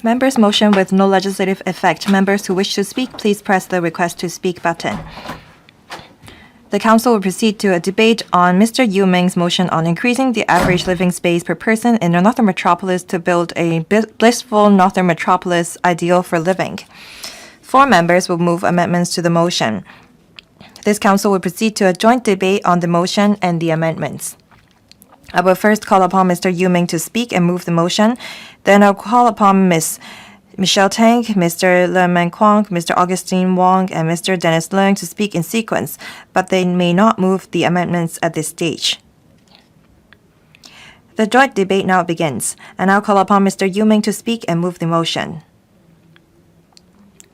Members' motion with no legislative effect. Members who wish to speak, please press the Request to Speak button. The Council will proceed to a debate on Mr. YIU Ming's motion on increasing the average living space per person in the Northern Metropolis to build a blissful Northern Metropolis ideal for living. 4 members will move amendments to the motion. This Council will proceed to a joint debate on the motion and the amendments. I will first call upon Mr. YIU Ming to speak and move the motion. Then I'll call upon Ms. Michelle Tang, Mr. Man-kwong, Mr. Augustine WONG, and Mr. Dennis LEUNG to speak in sequence, but they may not move the amendments at this stage. The joint debate now begins, and I'll call upon Mr. YIU Ming to speak and move the motion.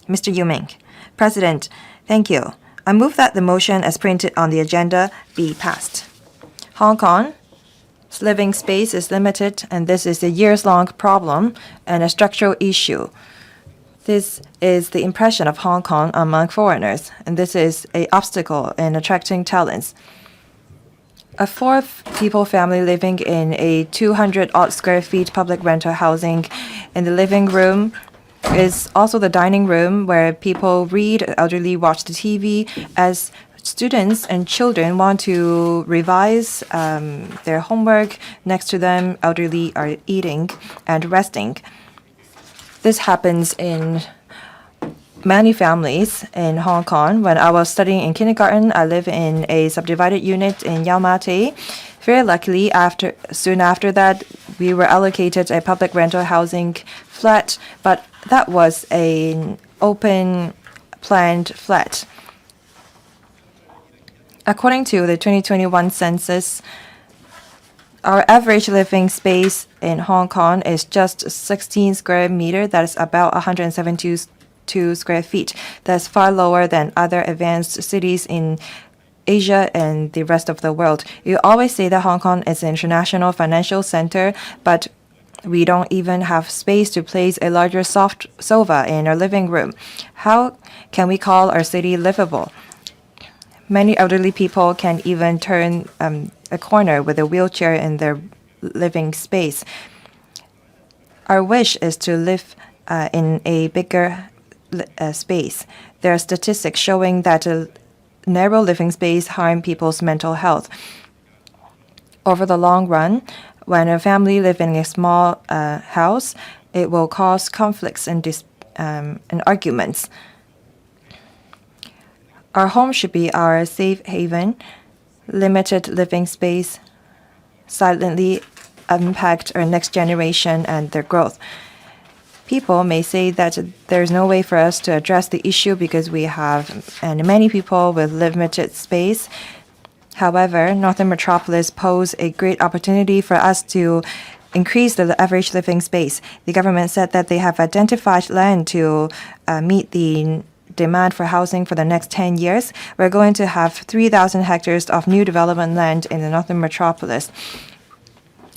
Mr. YIU Ming. President, thank you. I move that the motion as printed on the agenda be passed. Hong Kong's living space is limited, and this is a years-long problem and a structural issue. This is the impression of Hong Kong among foreigners, and this is an obstacle in attracting talents. A 4-people family living in a 200-odd square feet public rental housing in the living room is also the dining room where people read, elderly watch the TV. As students and children want to revise their homework, next to them, elderly are eating and resting. This happens in many families in Hong Kong. When I was studying in kindergarten, I lived in a subdivided unit in Yau Ma Tei. Very luckily, soon after that, we were allocated a public rental housing flat, but that was an open planned flat. According to the 2021 census, our average living space in Hong Kong is just 16 square meters. That is about 172 square feet. That's far lower than other advanced cities in Asia and the rest of the world. You always say that Hong Kong is an international financial center, but we don't even have space to place a larger soft sofa in our living room. How can we call our city livable? Many elderly people can even turn a corner with a wheelchair in their living space. Our wish is to live in a bigger space. There are statistics showing that a narrow living space harms people's mental health. Over the long run, when a family lives in a small house, it will cause conflicts and arguments. Our home should be our safe haven. Limited living space silently impact our next generation and their growth. People may say that there's no way for us to address the issue because we have many people with limited space. However, Northern Metropolis pose a great opportunity for us to increase the average living space. The government said that they have identified land to meet the demand for housing for the next 10 years. We're going to have 3,000 hectares of new development land in the Northern Metropolis.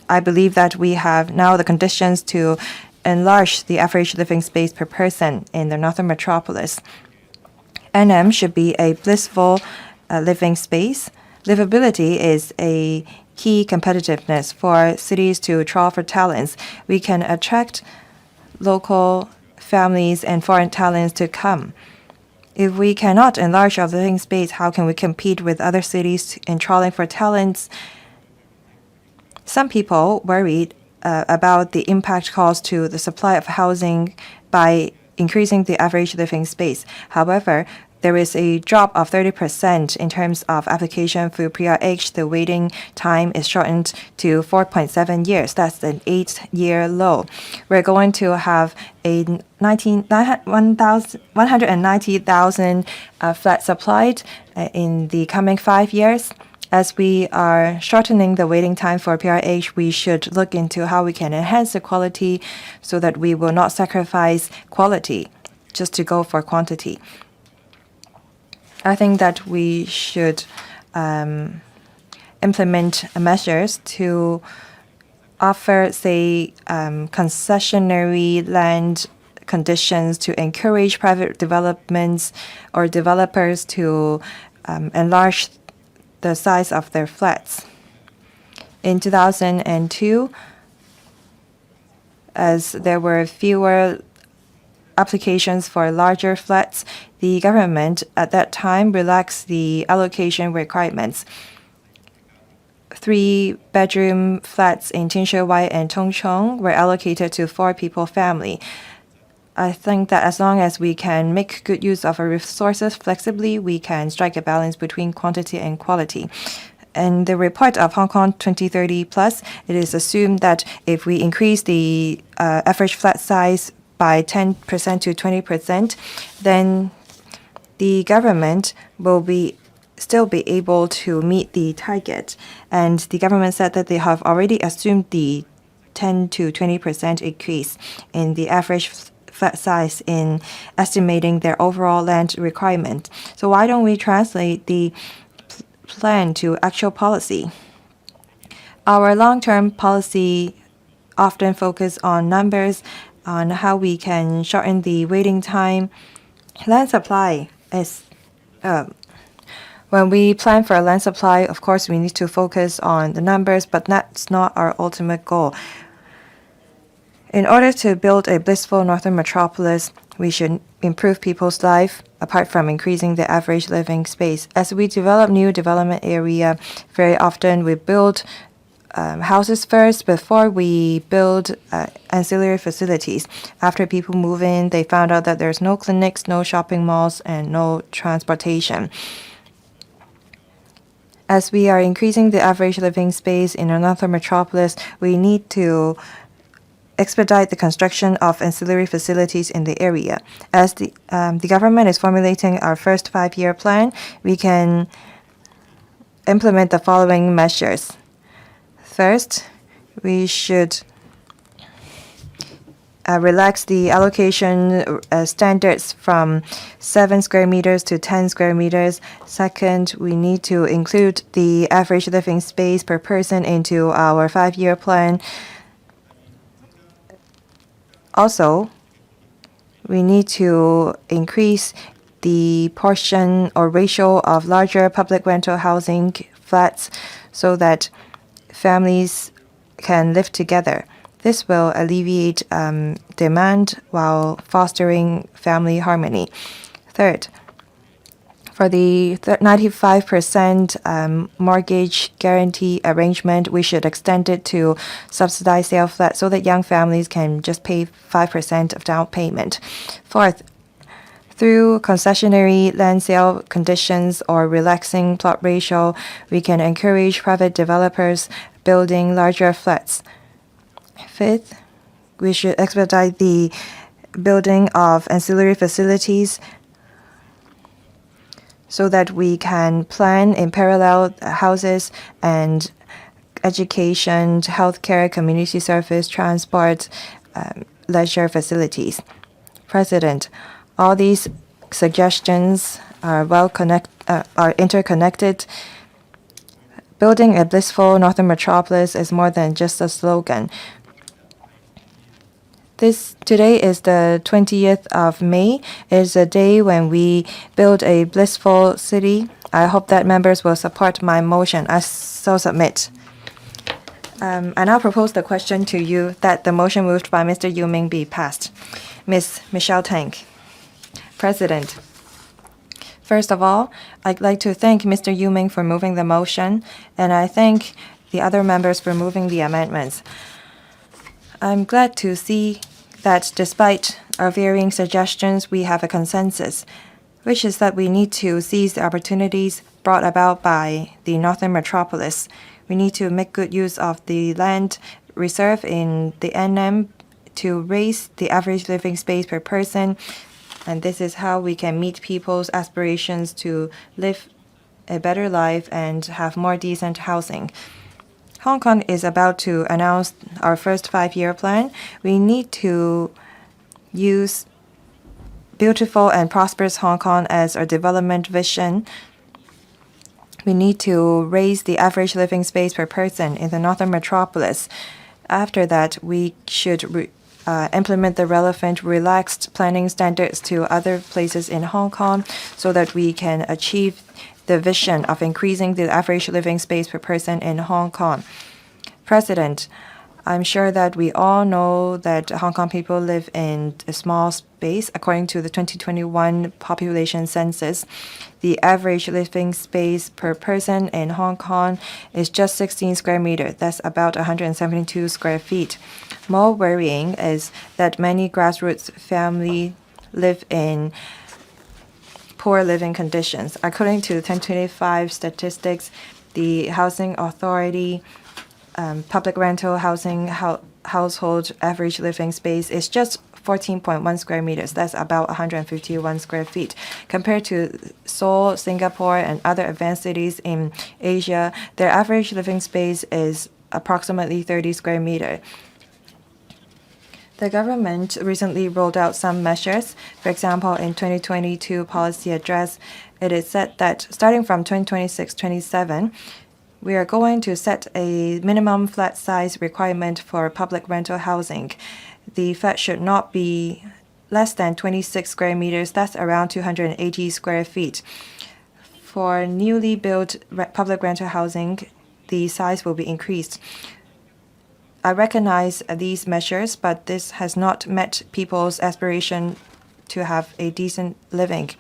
I believe that we have now the conditions to enlarge the average living space per person in the Northern Metropolis. NM should be a blissful living space. Livability is a key competitiveness for cities to draw for talents. We can attract local families and foreign talents to come. If we cannot enlarge our living space, how can we compete with other cities in trawling for talents? Some people worried about the impact caused to the supply of housing by increasing the average living space. However, there is a drop of 30% in terms of application for PRH. The waiting time is shortened to 4.7 years. That's an 8-year low. We're going to have a 190,000 flats supplied in the coming 5 years. As we are shortening the waiting time for PRH, we should look into how we can enhance the quality so that we will not sacrifice quality just to go for quantity. I think that we should implement measures to offer, say, concessionary land conditions to encourage private developments or developers to enlarge the size of their flats. In 2002, as there were fewer applications for larger flats, the government at that time relaxed the allocation requirements. 3-bedroom flats in Tinshuiwai and Tongchong were allocated to 4-people family. I think that as long as we can make good use of our resources flexibly, we can strike a balance between quantity and quality. In the report of Hong Kong 2030 Plus, it is assumed that if we increase the average flat size by 10% to 20%, then the government will still be able to meet the target. And the government said that they have already assumed the 10 to 20% increase in the average flat size in estimating their overall land requirement. So why don't we translate the plan to actual policy? Our long-term policy often focus on numbers, on how we can shorten the waiting time. Land supply is when we plan for land supply, of course, we need to focus on the numbers, but that's not our ultimate goal. In order to build a blissful northern metropolis, we should improve people's life apart from increasing the average living space. As we develop new development area, very often we build houses first before we build ancillary facilities. After people move in, they found out that there's no clinics, no shopping malls, and no transportation. As we are increasing the average living space in another metropolis, we need to expedite the construction of ancillary facilities in the area. As the government is formulating our first 5-year plan, we can implement the following measures. First, we should relax the allocation standards from 7 square meters to 10 square meters. Second, we need to include the average living space per person into our 5-year plan. Also, we need to increase the portion or ratio of larger public rental housing flats so that families can live together. This will alleviate demand while fostering family harmony. Third, for the 95% mortgage guarantee arrangement, we should extend it to subsidized sale flats so that young families can just pay 5% of down payment. Fourth, through concessionary land sale conditions or relaxing plot ratio, we can encourage private developers building larger flats. Fifth, we should expedite the building of ancillary facilities so that we can plan in parallel houses and education, healthcare, community service, transport, leisure facilities. President, all these suggestions are are interconnected. Building a blissful northern metropolis is more than just a slogan. Today is the 20th of May. It is a day when we build a blissful city. I hope that members will support my motion. I so submit. I now propose the question to you that the motion moved by Mr. YIU Ming be passed. Ms. Michelle Tang. President. First of all, I'd like to thank Mr. YIU Ming for moving the motion, and I thank the other members for moving the amendments. I'm glad to see that despite our varying suggestions, we have a consensus, which is that we need to seize the opportunities brought about by the Northern Metropolis. We need to make good use of the land reserve in the NM to raise the average living space per person, and this is how we can meet people's aspirations to live a better life and have more decent housing. Hong Kong is about to announce our first 5-year plan. We need to use beautiful and prosperous Hong Kong as our development vision. We need to raise the average living space per person in the Northern Metropolis. After that, we should implement the relevant relaxed planning standards to other places in Hong Kong so that we can achieve the vision of increasing the average living space per person in Hong Kong. President, I'm sure that we all know that Hong Kong people live in a small space. According to the 2021 population census, the average living space per person in Hong Kong is just 16 square meters. That's about 172 square feet. More worrying is that many grassroots families live in poor living conditions. According to the 2025 statistics, the Housing Authority public rental housing household average living space is just 14.1 square meters. That's about 151 square feet. Compared to Seoul, Singapore, and other advanced cities in Asia, their average living space is approximately 30 square meters. The government recently rolled out some measures. For example, in 2022 policy address, it is said that starting from 2026-27, we are going to set a minimum flat size requirement for public rental housing. The flat should not be less than 26 square meters. That's around 280 square feet. For newly built public rental housing, the size will be increased. I recognize these measures, but this has not met people's aspiration to have a decent living.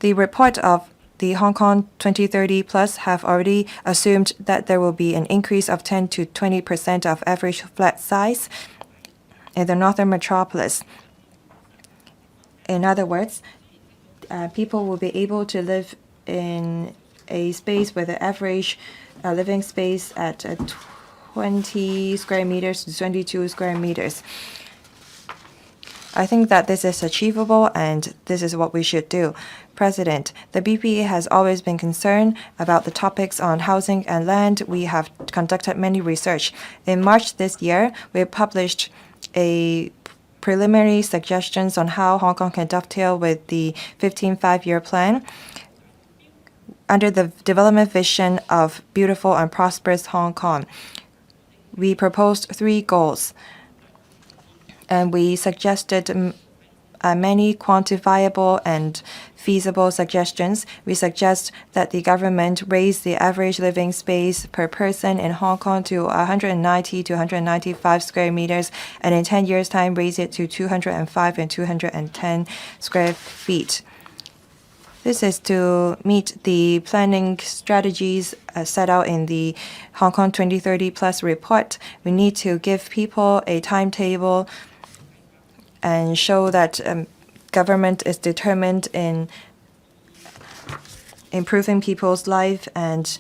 The report of the Hong Kong 2030 Plus have already assumed that there will be an increase of 10 to 20% of average flat size in the Northern Metropolis. In other words, people will be able to live in a space with an average living space at 20 square meters to 22 square meters. I think that this is achievable and this is what we should do. President, the BPA has always been concerned about the topics on housing and land. We have conducted many research. In March this year, we published a preliminary suggestions on how Hong Kong can dovetail with the 15th five-year plan under the development vision of beautiful and prosperous Hong Kong. We proposed 3 goals, and we suggested many quantifiable and feasible suggestions. We suggest that the government raise the average living space per person in Hong Kong to 190 to 195 square meters, and in 10 years' time raise it to 205 and 210 square feet. This is to meet the planning strategies set out in the Hong Kong 2030 Plus report. We need to give people a timetable and show that government is determined in improving people's life and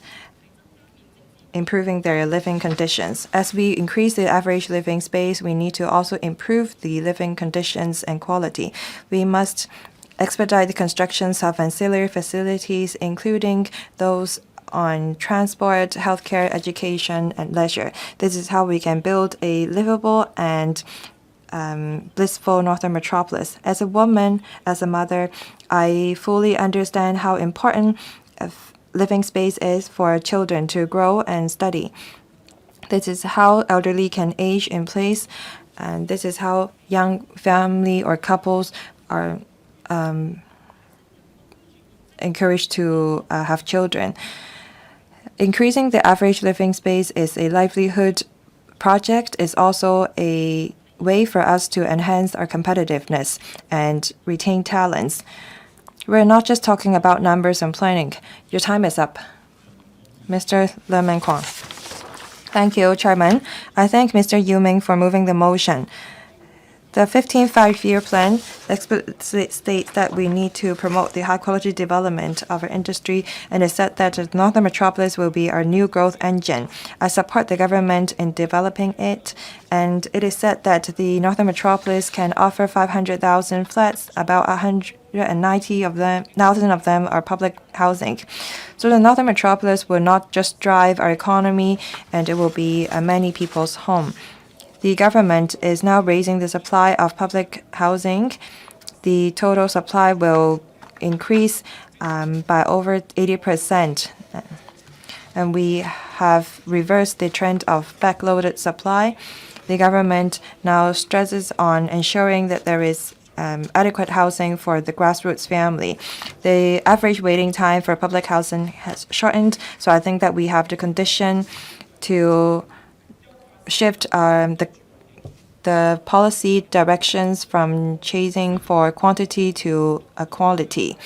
improving their living conditions. As we increase the average living space, we need to also improve the living conditions and quality. We must expedite the constructions of ancillary facilities, including those on transport, healthcare, education, and leisure. This is how we can build a livable and blissful Northern Metropolis. As a woman, as a mother, I fully understand how important living space is for children to grow and study. This is how elderly can age in place, and this is how young family or couples are encouraged to have children. Increasing the average living space is a livelihood project, is also a way for us to enhance our competitiveness and retain talents. We're not just talking about numbers and planning. Your time is up. Mr. Man-kwong. Thank you, Chairman. I thank Mr. YIU Ming for moving the motion. The 15th five-year plan explicitly states that we need to promote the high-quality development of our industry, and it said that the Northern Metropolis will be our new growth engine. I support the government in developing it, and it is said that the Northern Metropolis can offer 500,000 flats, about 190,000 of them are public housing. So the Northern Metropolis will not just drive our economy, and it will be many people's home. The government is now raising the supply of public housing. The total supply will increase by over 80%. And we have reversed the trend of backloaded supply. The government now stresses on ensuring that there is adequate housing for the grassroots family. The average waiting time for public housing has shortened, so I think that we have the condition to shift the policy directions from chasing for quantity to quality.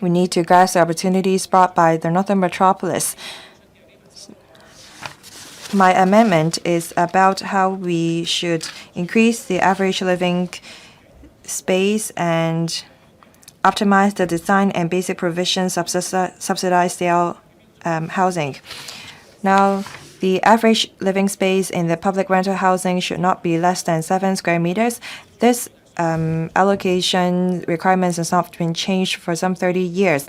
We need to grasp the opportunities brought by the Northern Metropolis. My amendment is about how we should increase the average living space and optimize the design and basic provisions of subsidized sale housing. Now, the average living space in the public rental housing should not be less than 7 square meters. This allocation requirements has not been changed for some 30 years.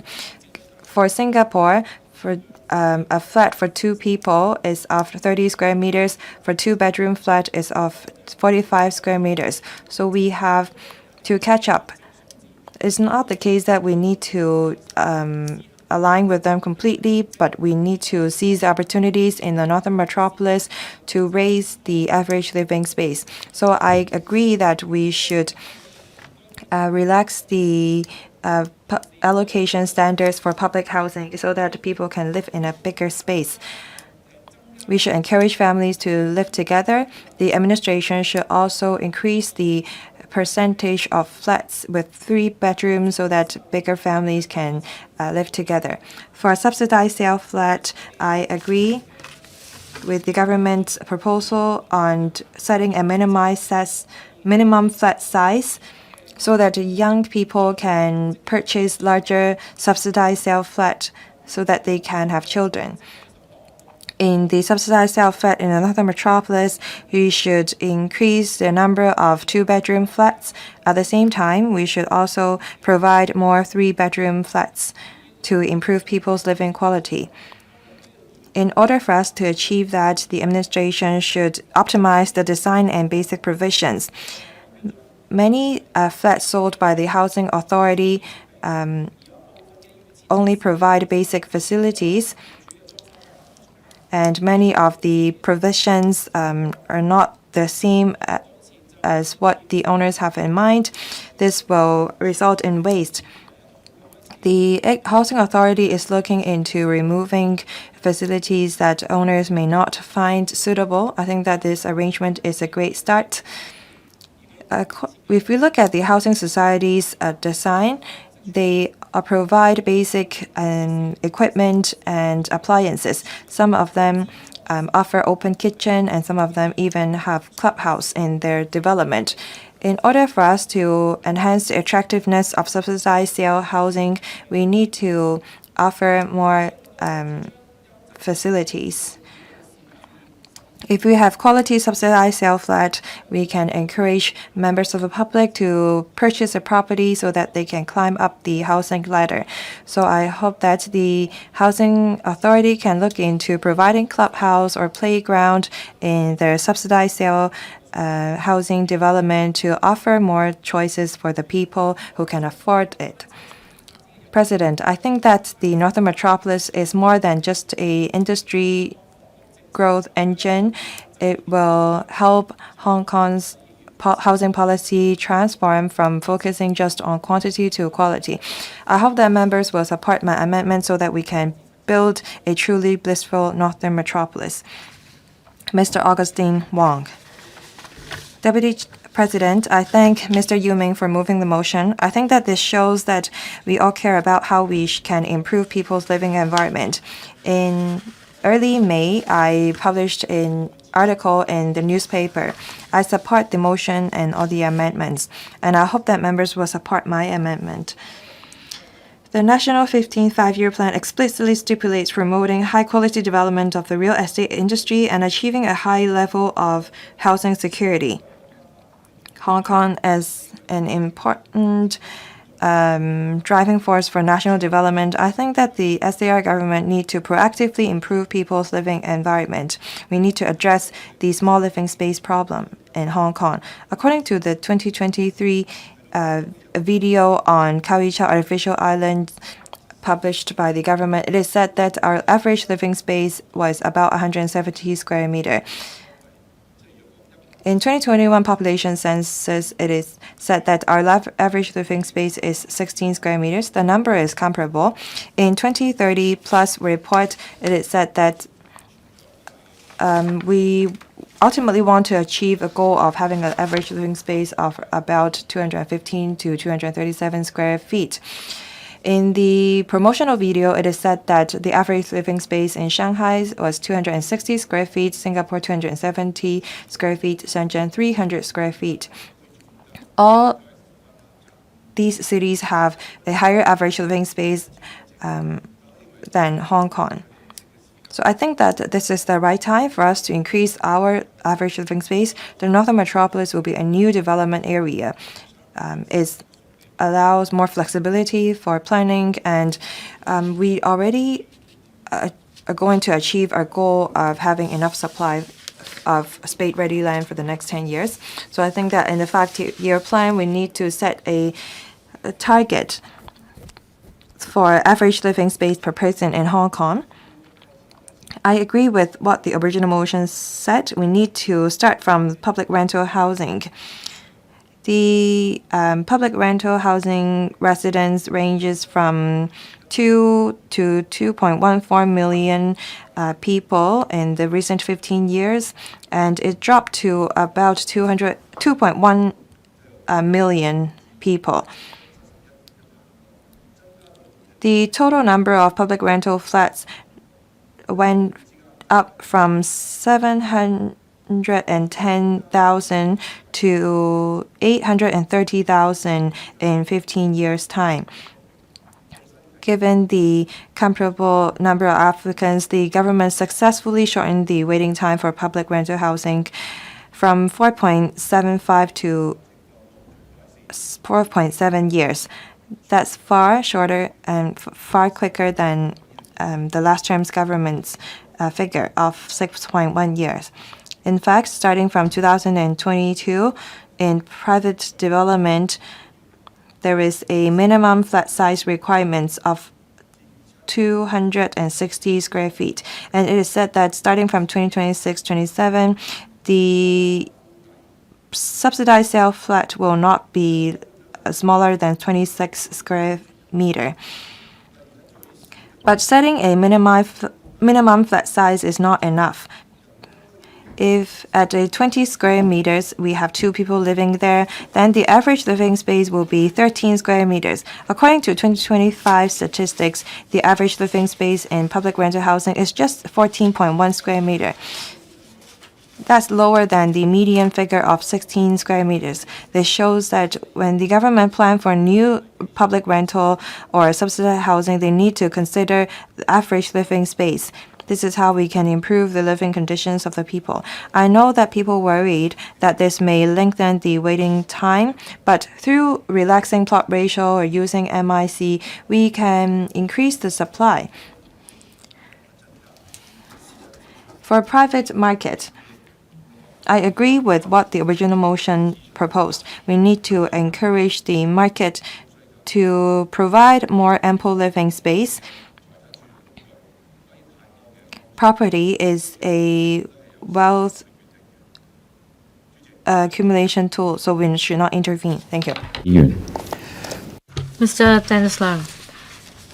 For Singapore, for a flat for 2 people is of 30 square meters. For 2-bedroom flat is of 45 square meters. So we have to catch up. It's not the case that we need to align with them completely, but we need to seize the opportunities in the Northern Metropolis to raise the average living space. So I agree that we should relax the allocation standards for public housing so that people can live in a bigger space. We should encourage families to live together. The administration should also increase the percentage of flats with 3 bedrooms so that bigger families can live together. For a subsidized sale flat, I agree with the government's proposal on setting a minimum flat size so that young people can purchase larger subsidized sale flat so that they can have children. In the subsidized sale flat in the Northern Metropolis, we should increase the number of 2-bedroom flats. At the same time, we should also provide more 3-bedroom flats to improve people's living quality. In order for us to achieve that, the administration should optimize the design and basic provisions. Many flats sold by the Housing Authority only provide basic facilities, and many of the provisions are not the same as what the owners have in mind. This will result in waste. The Housing Authority is looking into removing facilities that owners may not find suitable. I think that this arrangement is a great start. If we look at the housing society's design, they provide basic equipment and appliances. Some of them offer open kitchen, and some of them even have clubhouse in their development. In order for us to enhance the attractiveness of subsidized sale housing, we need to offer more facilities. If we have quality subsidized sale flat, we can encourage members of the public to purchase a property so that they can climb up the housing ladder. So I hope that the Housing Authority can look into providing clubhouse or playground in their subsidized sale housing development to offer more choices for the people who can afford it. President, I think that the Northern Metropolis is more than just an industry growth engine. It will help Hong Kong's housing policy transform from focusing just on quantity to quality. I hope that members will support my amendment so that we can build a truly blissful Northern Metropolis. Mr. Augustine Wong. Deputy President, I thank Mr. YIU Ming for moving the motion. I think that this shows that we all care about how we can improve people's living environment. In early May, I published an article in the newspaper. I support the motion and all the amendments, and I hope that members will support my amendment. The National 15th Five-Year Plan explicitly stipulates promoting high-quality development of the real estate industry and achieving a high level of housing security. Hong Kong as an important driving force for national development, I think that the SAR government need to proactively improve people's living environment. We need to address the small living space problem in Hong Kong. According to the 2023 video on Kawicha Artificial Island published by the government, it is said that our average living space was about 170 square meter. In 2021 population census, it is said that our average living space is 16 square meters. The number is comparable. In 2030 plus report, it is said that we ultimately want to achieve a goal of having an average living space of about 215 to 237 square feet. In the promotional video, it is said that the average living space in Shanghai was 260 square feet, Singapore 270 square feet, Shenzhen 300 square feet. All these cities have a higher average living space than Hong Kong. So I think that this is the right time for us to increase our average living space. The Northern Metropolis will be a new development area. It allows more flexibility for planning, and we already are going to achieve our goal of having enough supply of spade-ready land for the next 10 years. So I think that in the 5-year plan, we need to set a target for average living space per person in Hong Kong. I agree with what the original motion said. We need to start from public rental housing. The public rental housing residence ranges from 2 to 2.14 million people in the recent 15 years, and it dropped to about 2.1 million people. The total number of public rental flats went up from 710,000 to 830,000 in 15 years' time. Given the comparable number of applicants, the government successfully shortened the waiting time for public rental housing from 4.75 to 4.7 years. That's far shorter and far quicker than the last term's government's figure of 6.1 years. In fact, starting from 2022, in private development, there is a minimum flat size requirements of 260 square feet. And it is said that starting from 2026-27, the subsidized sale flat will not be smaller than 26 square meter. But setting a minimum flat size is not enough. If at a 20 square meters we have 2 people living there, then the average living space will be 13 square meters. According to 2025 statistics, the average living space in public rental housing is just 14.1 square meter. That's lower than the median figure of 16 square meters. This shows that when the government plan for new public rental or subsidized housing, they need to consider the average living space. This is how we can improve the living conditions of the people. I know that people worried that this may lengthen the waiting time, but through relaxing plot ratio or using MIC, we can increase the supply. For private market, I agree with what the original motion proposed. We need to encourage the market to provide more ample living space. Property is a wealth accumulation tool, so we should not intervene. Thank you. Mr. Dennis Leung.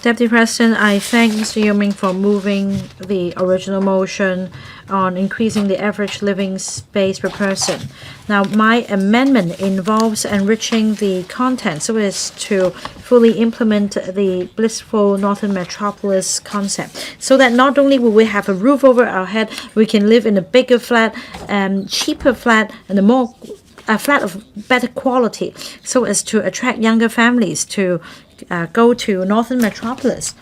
Deputy President, I thank Mr. YIU Ming for moving the original motion on increasing the average living space per person. Now, my amendment involves enriching the content so as to fully implement the Blissful Northern Metropolis concept, so that not only will we have a roof over our head, we can live in a bigger flat, cheaper flat, and a flat of better quality, so as to attract younger families to go to Northern Metropolis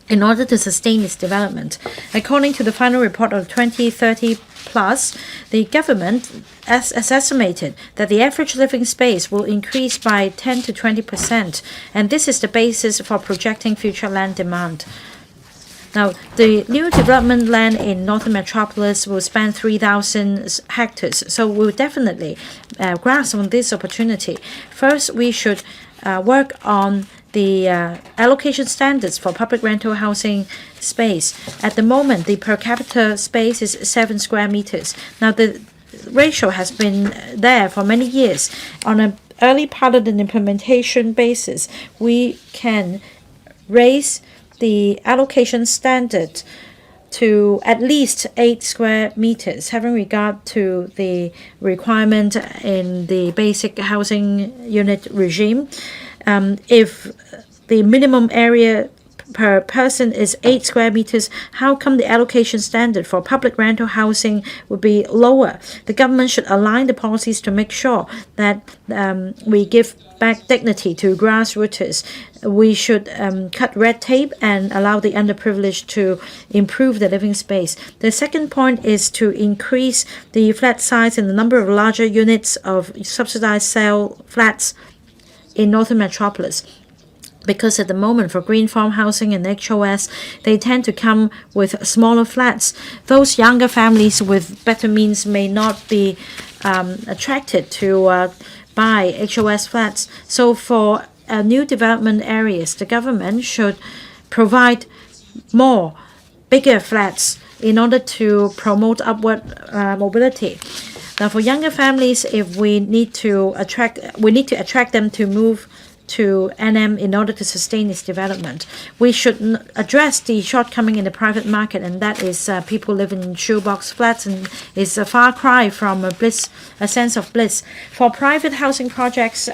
in order to sustain its development. According to the final report of 2030 Plus, the government has estimated that the average living space will increase by 10 to 20%, and this is the basis for projecting future land demand. Now, the new development land in Northern Metropolis will span 3,000 hectares, so we'll definitely grasp on this opportunity. First, we should work on the allocation standards for public rental housing space. At the moment, the per capita space is 7 square meters. Now, the ratio has been there for many years. On an early pilot and implementation basis, we can raise the allocation standard to at least 8 square meters, having regard to the requirement in the basic housing unit regime. If the minimum area per person is 8 square meters, how come the allocation standard for public rental housing would be lower? The government should align the policies to make sure that we give back dignity to grassroots. We should cut red tape and allow the underprivileged to improve their living space. The second point is to increase the flat size and the number of larger units of subsidized sale flats in Northern Metropolis. Because at the moment for green farm housing and HOS, they tend to come with smaller flats. Those younger families with better means may not be attracted to buy HOS flats. So for new development areas, the government should provide more bigger flats in order to promote upward mobility. Now, for younger families, if we need to attract them to move to NM in order to sustain its development. We should address the shortcoming in the private market, and that is people living in shoebox flats, and is a far cry from a sense of bliss. For private housing projects,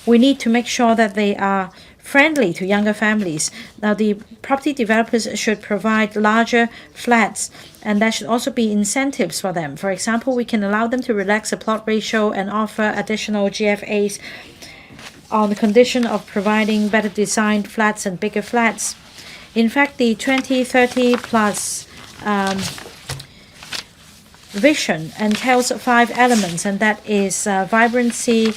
we need to make sure that they are friendly to younger families. Now, the property developers should provide larger flats, and there should also be incentives for them. For example, we can allow them to relax the plot ratio and offer additional GFAs on the condition of providing better designed flats and bigger flats. In fact, the 2030 plus vision entails 5 elements, and that is vibrancy,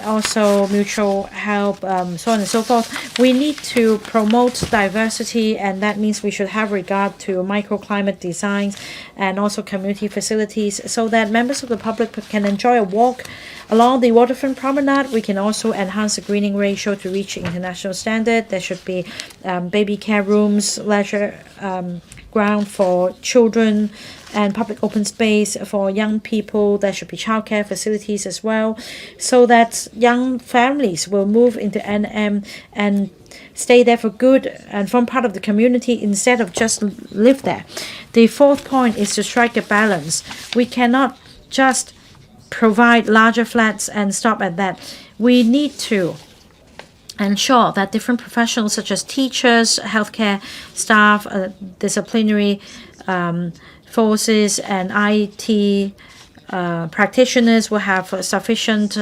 also mutual help, so on and so forth. We need to promote diversity, and that means we should have regard to microclimate designs and also community facilities so that members of the public can enjoy a walk along the waterfront promenade. We can also enhance the greening ratio to reach international standard. There should be baby care rooms, leisure ground for children, and public open space for young people. There should be childcare facilities as well, so that young families will move into NM and stay there for good and form part of the community instead of just live there. The fourth point is to strike a balance. We cannot just provide larger flats and stop at that. We need to ensure that different professionals such as teachers, healthcare staff, disciplinary forces, and IT practitioners will have sufficient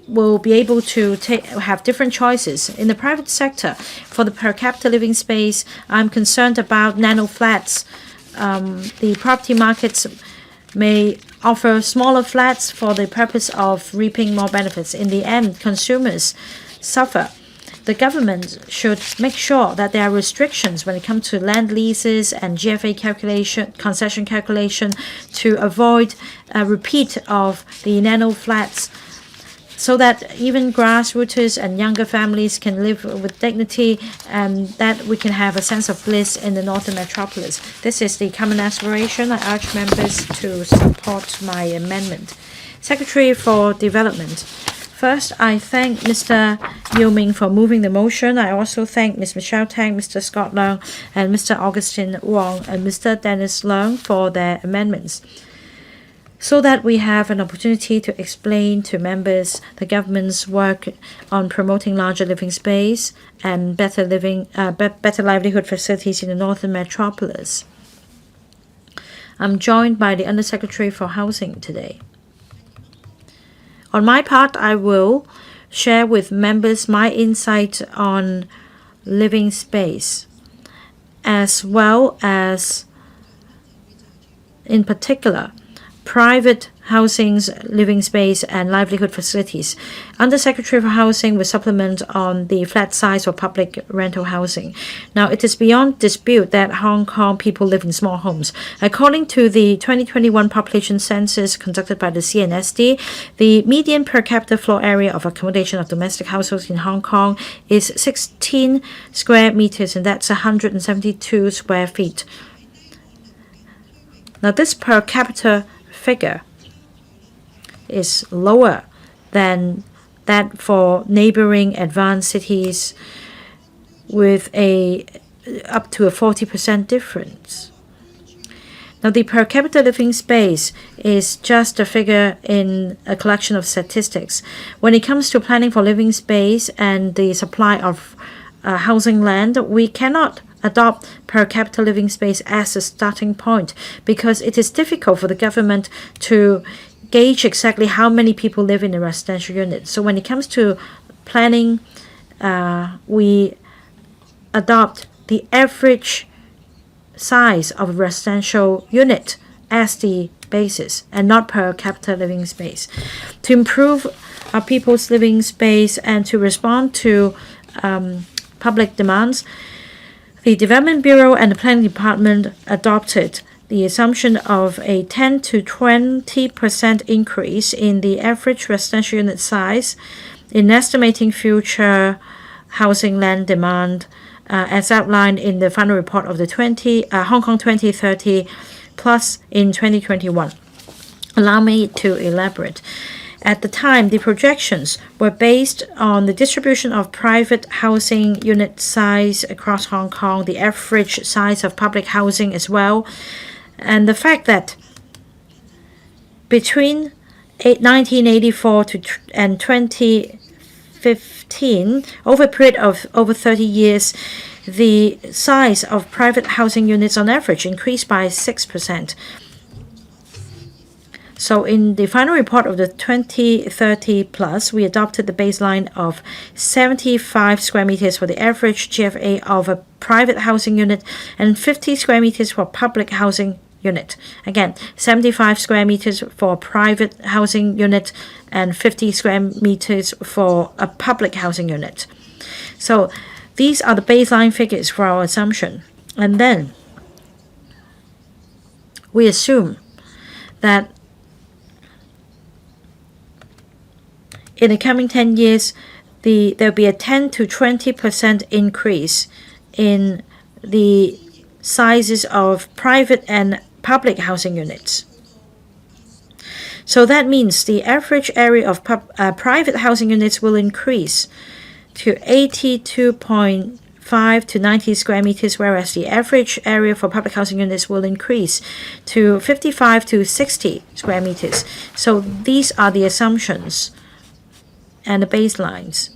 will be able to have different choices. In the private sector, for the per capita living space, I'm concerned about nano flats. The property markets may offer smaller flats for the purpose of reaping more benefits. In the end, consumers suffer. The government should make sure that there are restrictions when it comes to land leases and GFA calculation, concession calculation, to avoid a repeat of the nano flats, so that even grassroots and younger families can live with dignity, and that we can have a sense of bliss in the Northern Metropolis. This is the common aspiration. I urge members to support my amendment. Secretary for Development. First, I thank Mr. YIU Ming for moving the motion. I also thank Ms. Michelle Tang, Mr. Scott Leung, and Mr. Augustine Wong, and Mr. Dennis Leung for their amendments, so that we have an opportunity to explain to members the government's work on promoting larger living space and better livelihood facilities in the Northern Metropolis. I'm joined by the Undersecretary for Housing today. On my part, I will share with members my insight on living space, as well as, in particular, private housing's living space and livelihood facilities. Undersecretary for Housing will supplement on the flat size for public rental housing. Now, it is beyond dispute that Hong Kong people live in small homes. According to the 2021 population census conducted by the CNSD, the median per capita floor area of accommodation of domestic households in Hong Kong is 16 square meters, and that's 172 square feet. Now, this per capita figure is lower than that for neighboring advanced cities with a up to a 40% difference. Now, the per capita living space is just a figure in a collection of statistics. When it comes to planning for living space and the supply of housing land, we cannot adopt per capita living space as a starting point because it is difficult for the government to gauge exactly how many people live in a residential unit. So when it comes to planning, we adopt the average size of a residential unit as the basis and not per capita living space. To improve our people's living space and to respond to public demands, the Development Bureau and the Planning Department adopted the assumption of a 10 to 20% increase in the average residential unit size in estimating future housing land demand as outlined in the final report of the Hong Kong 2030 plus in 2021. Allow me to elaborate. At the time, the projections were based on the distribution of private housing unit size across Hong Kong, the average size of public housing as well, and the fact that between 1984 and 2015, over a period of over 30 years, the size of private housing units on average increased by 6%. So in the final report of the 2030 plus, we adopted the baseline of 75 square meters for the average GFA of a private housing unit and 50 square meters for public housing unit. Again, 75 square meters for a private housing unit and 50 square meters for a public housing unit. So these are the baseline figures for our assumption. And then we assume that in the coming 10 years, there will be a 10 to 20% increase in the sizes of private and public housing units. So that means the average area of private housing units will increase to 82.5 to 90 square meters, whereas the average area for public housing units will increase to 55 to 60 square meters. So these are the assumptions and the baselines.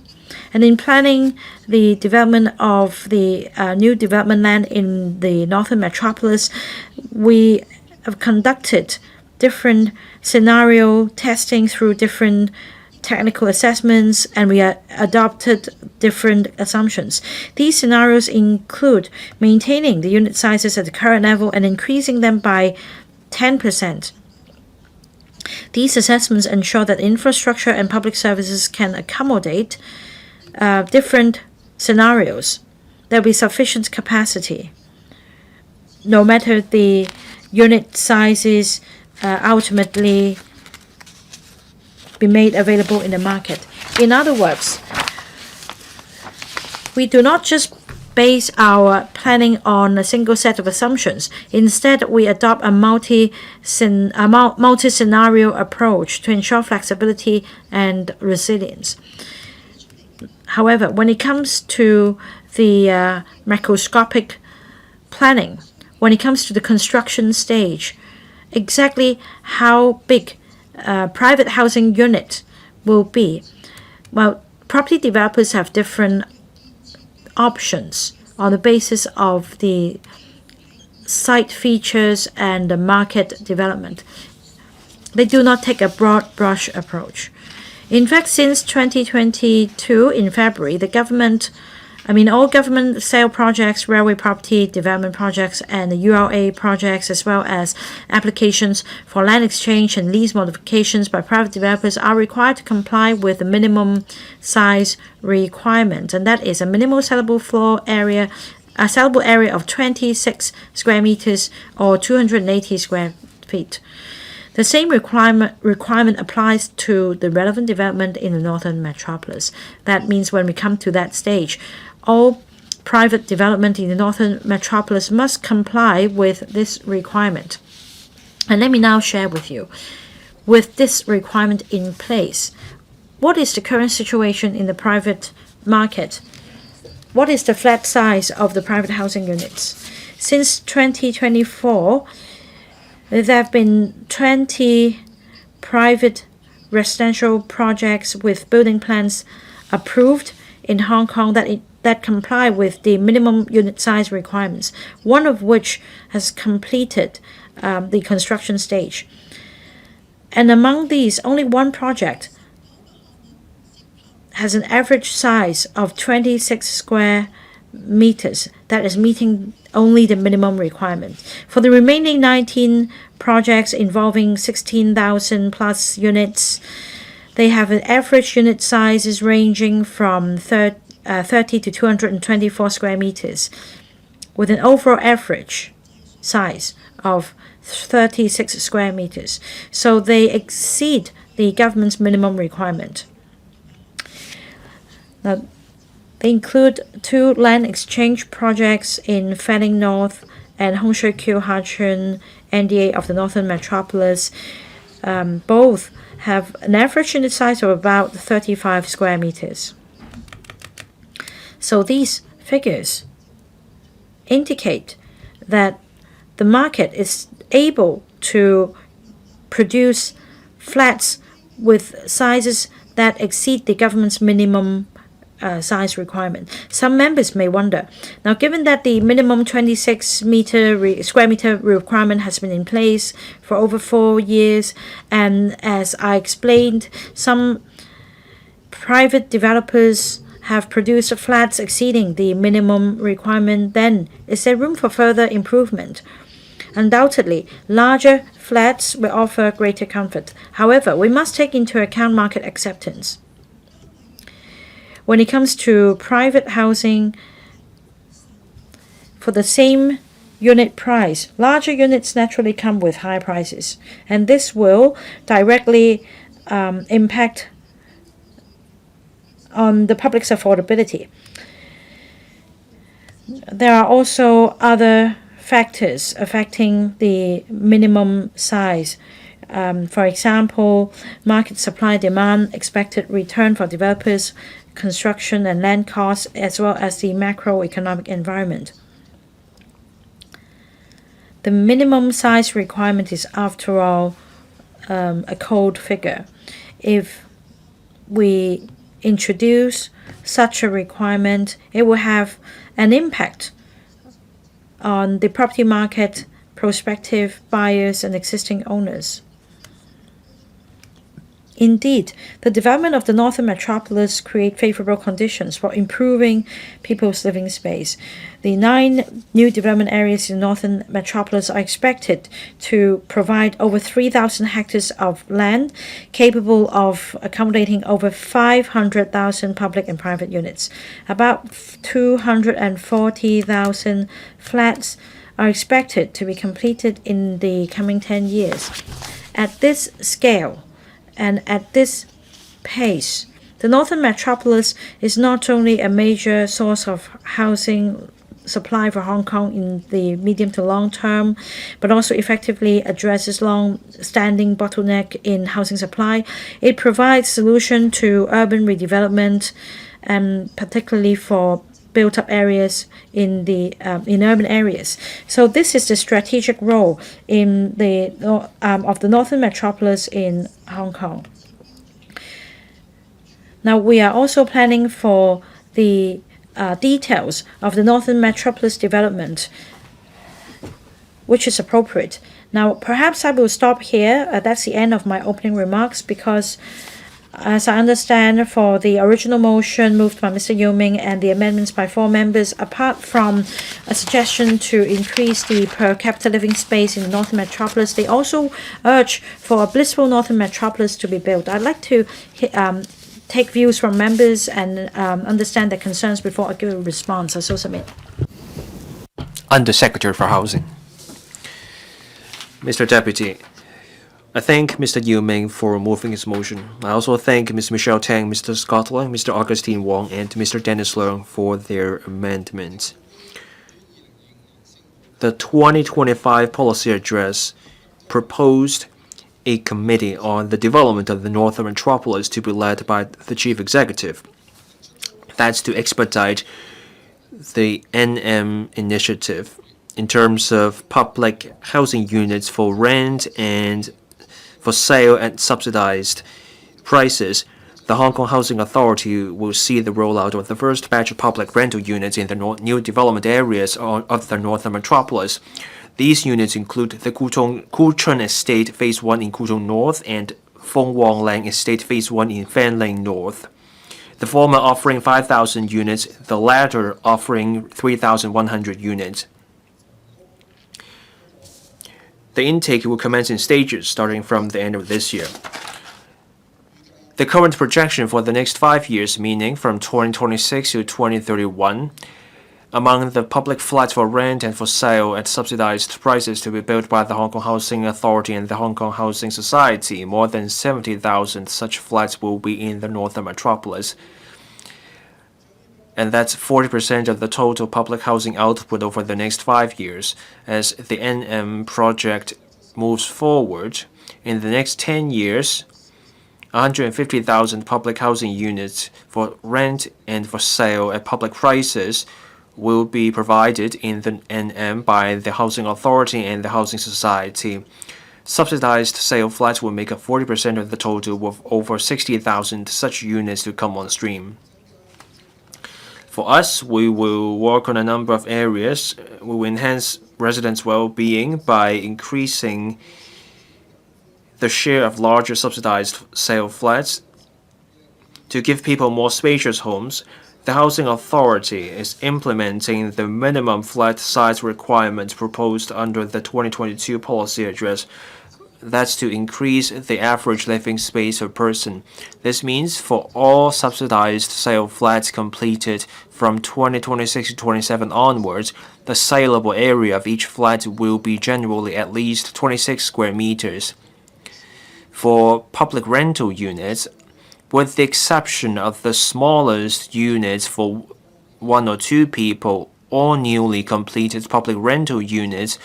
And in planning the development of the new development land in the Northern Metropolis, we have conducted different scenario testing through different technical assessments, and we adopted different assumptions. These scenarios include maintaining the unit sizes at the current level and increasing them by 10%. These assessments ensure that infrastructure and public services can accommodate different scenarios. There will be sufficient capacity, no matter the unit sizes ultimately be made available in the market. In other words, we do not just base our planning on a single set of assumptions. Instead, we adopt a multi-scenario approach to ensure flexibility and resilience. However, when it comes to the macroscopic planning, when it comes to the construction stage, exactly how big private housing unit will be, well, property developers have different options on the basis of the site features and the market development. They do not take a broad brush approach. In fact, since 2022 in February, all government sale projects, railway property development projects, and the ULA projects, as well as applications for land exchange and lease modifications by private developers, are required to comply with the minimum size requirement, and that is a minimal sellable area of 26 square meters or 280 square feet. The same requirement applies to the relevant development in the Northern Metropolis. That means when we come to that stage, all private development in the Northern Metropolis must comply with this requirement. And let me now share with you, with this requirement in place, what is the current situation in the private market what is the flat size of the private housing units? Since 2024, there have been 20 private residential projects with building plans approved in Hong Kong that comply with the minimum unit size requirements, one of which has completed the construction stage. And among these, only one project has an average size of 26 square meters that is meeting only the minimum requirement. For the remaining 19 projects involving 16,000 plus units, they have an average unit sizes ranging from 30 to 224 square meters, with an overall average size of 36 square meters. So they exceed the government's minimum requirement. Now, they include 2 land exchange projects in Fanling North and Hon YIU Ming NDA of the Northern Metropolis. Both have an average unit size of about 35 square meters. So these figures indicate that the market is able to produce flats with sizes that exceed the government's minimum size requirement. Some members may wonder, now given that the minimum 26 square meter requirement has been in place for over 4 years, and as I explained, some private developers have produced flats exceeding the minimum requirement, then is there room for further improvement? Undoubtedly, larger flats will offer greater comfort. However, we must take into account market acceptance. When it comes to private housing, for the same unit price, larger units naturally come with higher prices, and this will directly impact on the public's affordability. There are also other factors affecting the minimum size. For example, market supply demand, expected return for developers, construction and land costs, as well as the macroeconomic environment. The minimum size requirement is, after all, a cold figure. If we introduce such a requirement, it will have an impact on the property market, prospective buyers, and existing owners. Indeed, the development of the Northern Metropolis create favorable conditions for improving people's living space. The 9 new development areas in the Northern Metropolis are expected to provide over 3,000 hectares of land capable of accommodating over 500,000 public and private units. About 240,000 flats are expected to be completed in the coming 10 years. At this scale, and at this pace, the Northern Metropolis is not only a major source of housing supply for Hong Kong in the medium to long term, but also effectively addresses long-standing bottleneck in housing supply. It provides solution to urban redevelopment, and particularly for built-up areas in urban areas. So this is the strategic role of the Northern Metropolis in Hong Kong. Now we are also planning for the details of the Northern Metropolis development, which is appropriate. Now perhaps I will stop here. That's the end of my opening remarks, because as I understand, for the original motion moved by Mr. YIU Ming and the amendments by 4 members, apart from a suggestion to increase the per capita living space in the Northern Metropolis, they also urge for a blissful Northern Metropolis to be built. I'd like to take views from members and understand their concerns before I give a response. I so submit. Under Secretary for Housing. Mr. Deputy, I thank Mr. YIU Ming for moving his motion. I also thank Ms. Michelle Tang, Mr. Scott Leung, Mr. Augustine Wong, and Mr. Dennis Leung for their amendments. The 2025 policy address proposed a committee on the development of the Northern Metropolis to be led by the Chief Executive. That's to expedite the NM initiative in terms of public housing units for rent and for sale at subsidized prices. The Hong Kong Housing Authority will see the rollout of the first batch of public rental units in the new development areas of the Northern Metropolis. These units include the Kuchun Estate Phase 1 in Kuchun North and Feng Wong Lang Estate Phase 1 in Fanling North. The former offering 5,000 units, the latter offering 3,100 units. The intake will commence in stages starting from the end of this year. The current projection for the next 5 years, meaning from 2026 to 2031, among the public flats for rent and for sale at subsidized prices to be built by the Hong Kong Housing Authority and the Hong Kong Housing Society, more than 70,000 such flats will be in the Northern Metropolis. And that's 40% of the total public housing output over the next 5 years. As the NM project moves forward, in the next 10 years, 150,000 public housing units for rent and for sale at public prices will be provided in the NM by the Housing Authority and the Housing Society. Subsidized sale flats will make up 40% of the total, with over 60,000 such units to come on stream. For us, we will work on a number of areas. We will enhance residents' well-being by increasing the share of larger subsidized sale flats. To give people more spacious homes, the Housing Authority is implementing the minimum flat size requirement proposed under the 2022 policy address. That's to increase the average living space per person. This means for all subsidized sale flats completed from 2026 to 27 onwards, the saleable area of each flat will be generally at least 26 square meters. For public rental units, with the exception of the smallest units for 1 or 2 people, all newly completed public rental units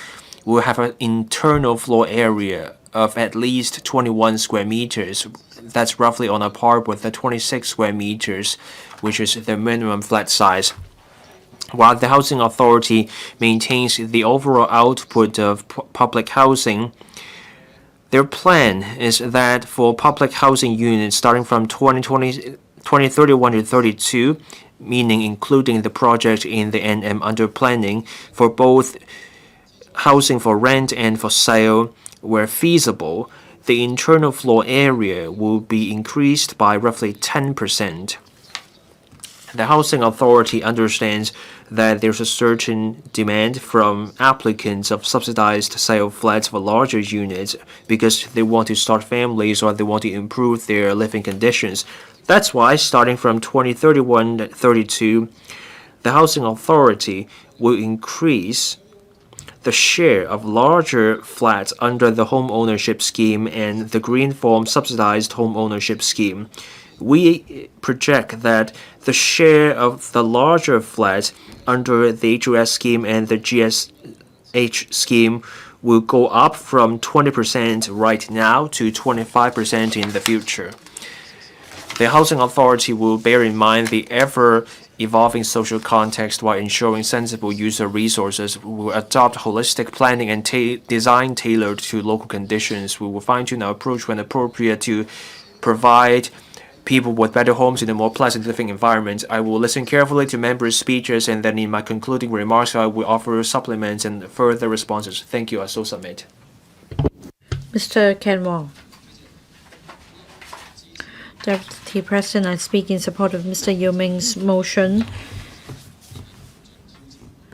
will have an internal floor area of at least 21 square meters. That's roughly on a par with the 26 square meters, which is the minimum flat size. While the Housing Authority maintains the overall output of public housing, their plan is that for public housing units starting from 2031 to 32, meaning including the project in the NM under planning, for both housing for rent and for sale, where feasible, the internal floor area will be increased by roughly 10%. The Housing Authority understands that there's a certain demand from applicants of subsidized sale flats for larger units because they want to start families or they want to improve their living conditions. That's why, starting from 2031-32, the Housing Authority will increase the share of larger flats under the home ownership scheme and the green form subsidized home ownership scheme. We project that the share of the larger flats under the HOS scheme and the GSH scheme will go up from 20% right now to 25% in the future. The Housing Authority will bear in mind the ever-evolving social context while ensuring sensible use of resources. We will adopt holistic planning and design tailored to local conditions. We will fine-tune our approach when appropriate to provide people with better homes in a more pleasant living environment. I will listen carefully to members' speeches, and then in my concluding remarks, I will offer supplements and further responses. Thank you. I so submit. Mr. Ken Wong. Deputy President, I speak in support of Mr. YIU Ming's motion.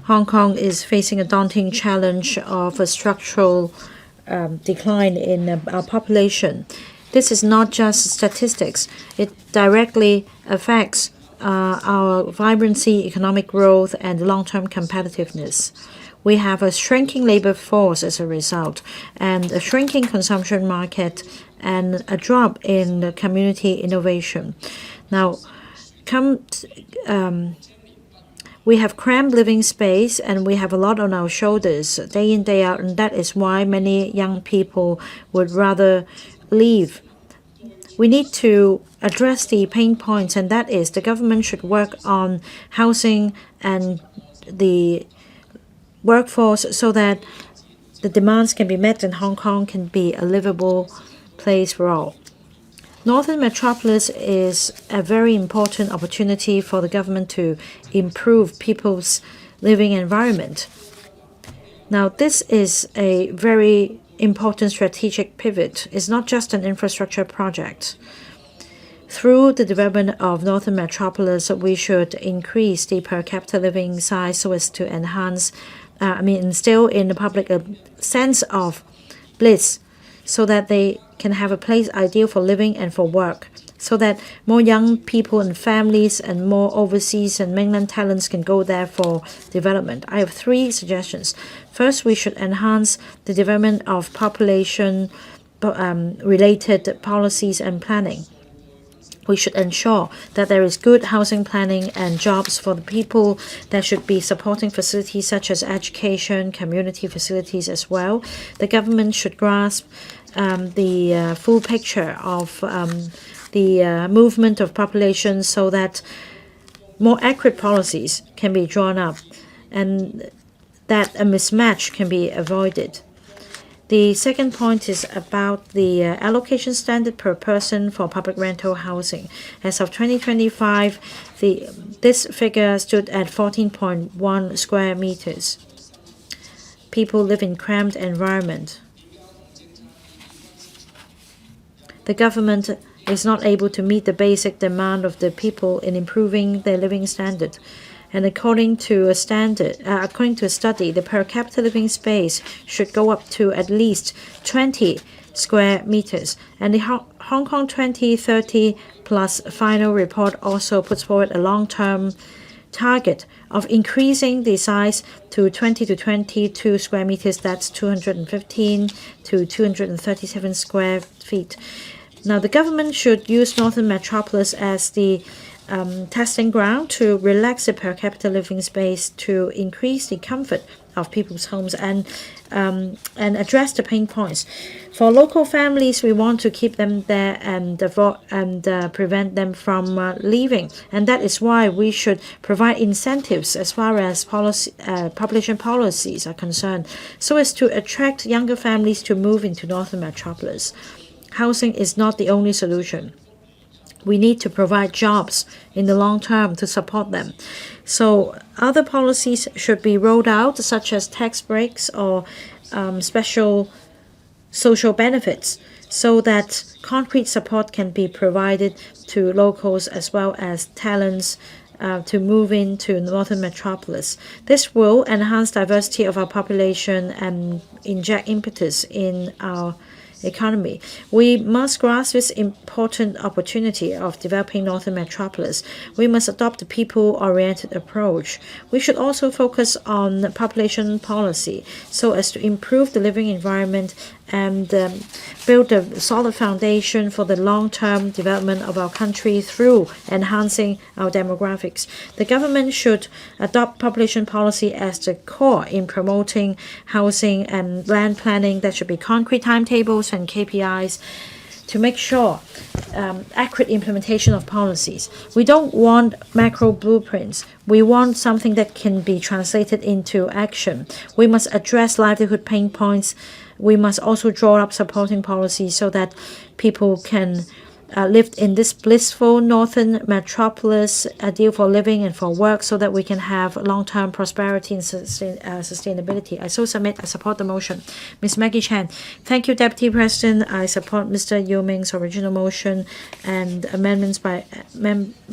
Hong Kong is facing a daunting challenge of a structural decline in our population. This is not just statistics. It directly affects our vibrancy, economic growth, and long-term competitiveness. We have a shrinking labor force as a result, and a shrinking consumption market, and a drop in the community innovation. Now, we have cramped living space, and we have a lot on our shoulders day in, day out, and that is why many young people would rather leave we need to address the pain points, and that is the government should work on housing and the workforce so that the demands can be met and Hong Kong can be a livable place for all. Northern Metropolis is a very important opportunity for the government to improve people's living environment. Now, this is a very important strategic pivot. It's not just an infrastructure project. Through the development of Northern Metropolis, we should increase the per capita living size so as to enhance, instill in the public a sense of bliss so that they can have a place ideal for living and for work, so that more young people and families and more overseas and mainland talents can go there for development. I have 3 suggestions. First, we should enhance the development of population related policies and planning. We should ensure that there is good housing planning and jobs for the people. There should be supporting facilities such as education, community facilities as well. The government should grasp the full picture of the movement of population so that more accurate policies can be drawn up and that a mismatch can be avoided. The second point is about the allocation standard per person for public rental housing. As of 2025, this figure stood at 14.1 square meters. People live in cramped environment. The government is not able to meet the basic demand of the people in improving their living standard. And according to a study, the per capita living space should go up to at least 20 square meters. And the Hong Kong 2030 plus final report also puts forward a long-term target of increasing the size to 20 to 22 square meters. That's 215 to 237 square feet. Now, the government should use Northern Metropolis as the testing ground to relax the per capita living space, to increase the comfort of people's homes and address the pain points. For local families, we want to keep them there and prevent them from leaving. And that is why we should provide incentives as far as population policies are concerned, so as to attract younger families to move into Northern Metropolis. Housing is not the only solution. We need to provide jobs in the long term to support them. So other policies should be rolled out, such as tax breaks or special social benefits, so that concrete support can be provided to locals as well as talents to move into Northern Metropolis. This will enhance diversity of our population and inject impetus in our economy. We must grasp this important opportunity of developing Northern Metropolis. We must adopt a people-oriented approach. We should also focus on population policy so as to improve the living environment and build a solid foundation for the long-term development of our country through enhancing our demographics. The government should adopt population policy as the core in promoting housing and land planning. There should be concrete timetables and KPIs to make sure accurate implementation of policies. We don't want macro blueprints. We want something that can be translated into action. We must address livelihood pain points. We must also draw up supporting policies so that people can live in this blissful Northern Metropolis, ideal for living and for work, so that we can have long-term prosperity and sustainability. I support the motion. Ms. Maggie Chan. Thank you, Deputy President. I support Mr. YIU Ming's original motion and amendments by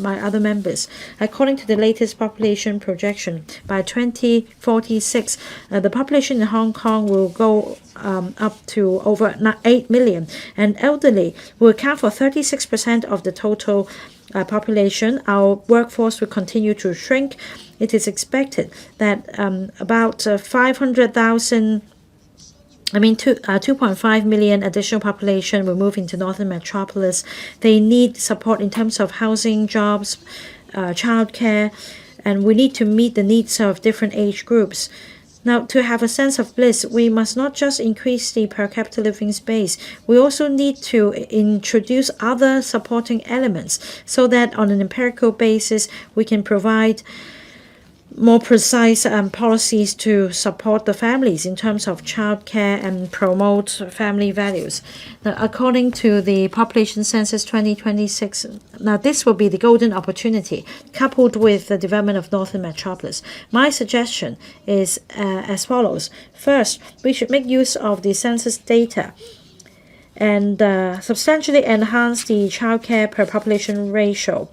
other members. According to the latest population projection, by 2046, the population in Hong Kong will go up to over 8 million, and elderly will account for 36% of the total population. Our workforce will continue to shrink. It is expected that about 2.5 million additional population will move into Northern Metropolis. They need support in terms of housing, jobs, childcare, and we need to meet the needs of different age groups. Now, to have a sense of bliss, we must not just increase the per capita living space, we also need to introduce other supporting elements so that on an empirical basis we can provide more precise policies to support the families in terms of childcare and promote family values. Now, according to the Population Census 2026, now this will be the golden opportunity coupled with the development of Northern Metropolis. My suggestion is as follows. First, we should make use of the census data and substantially enhance the childcare per population ratio.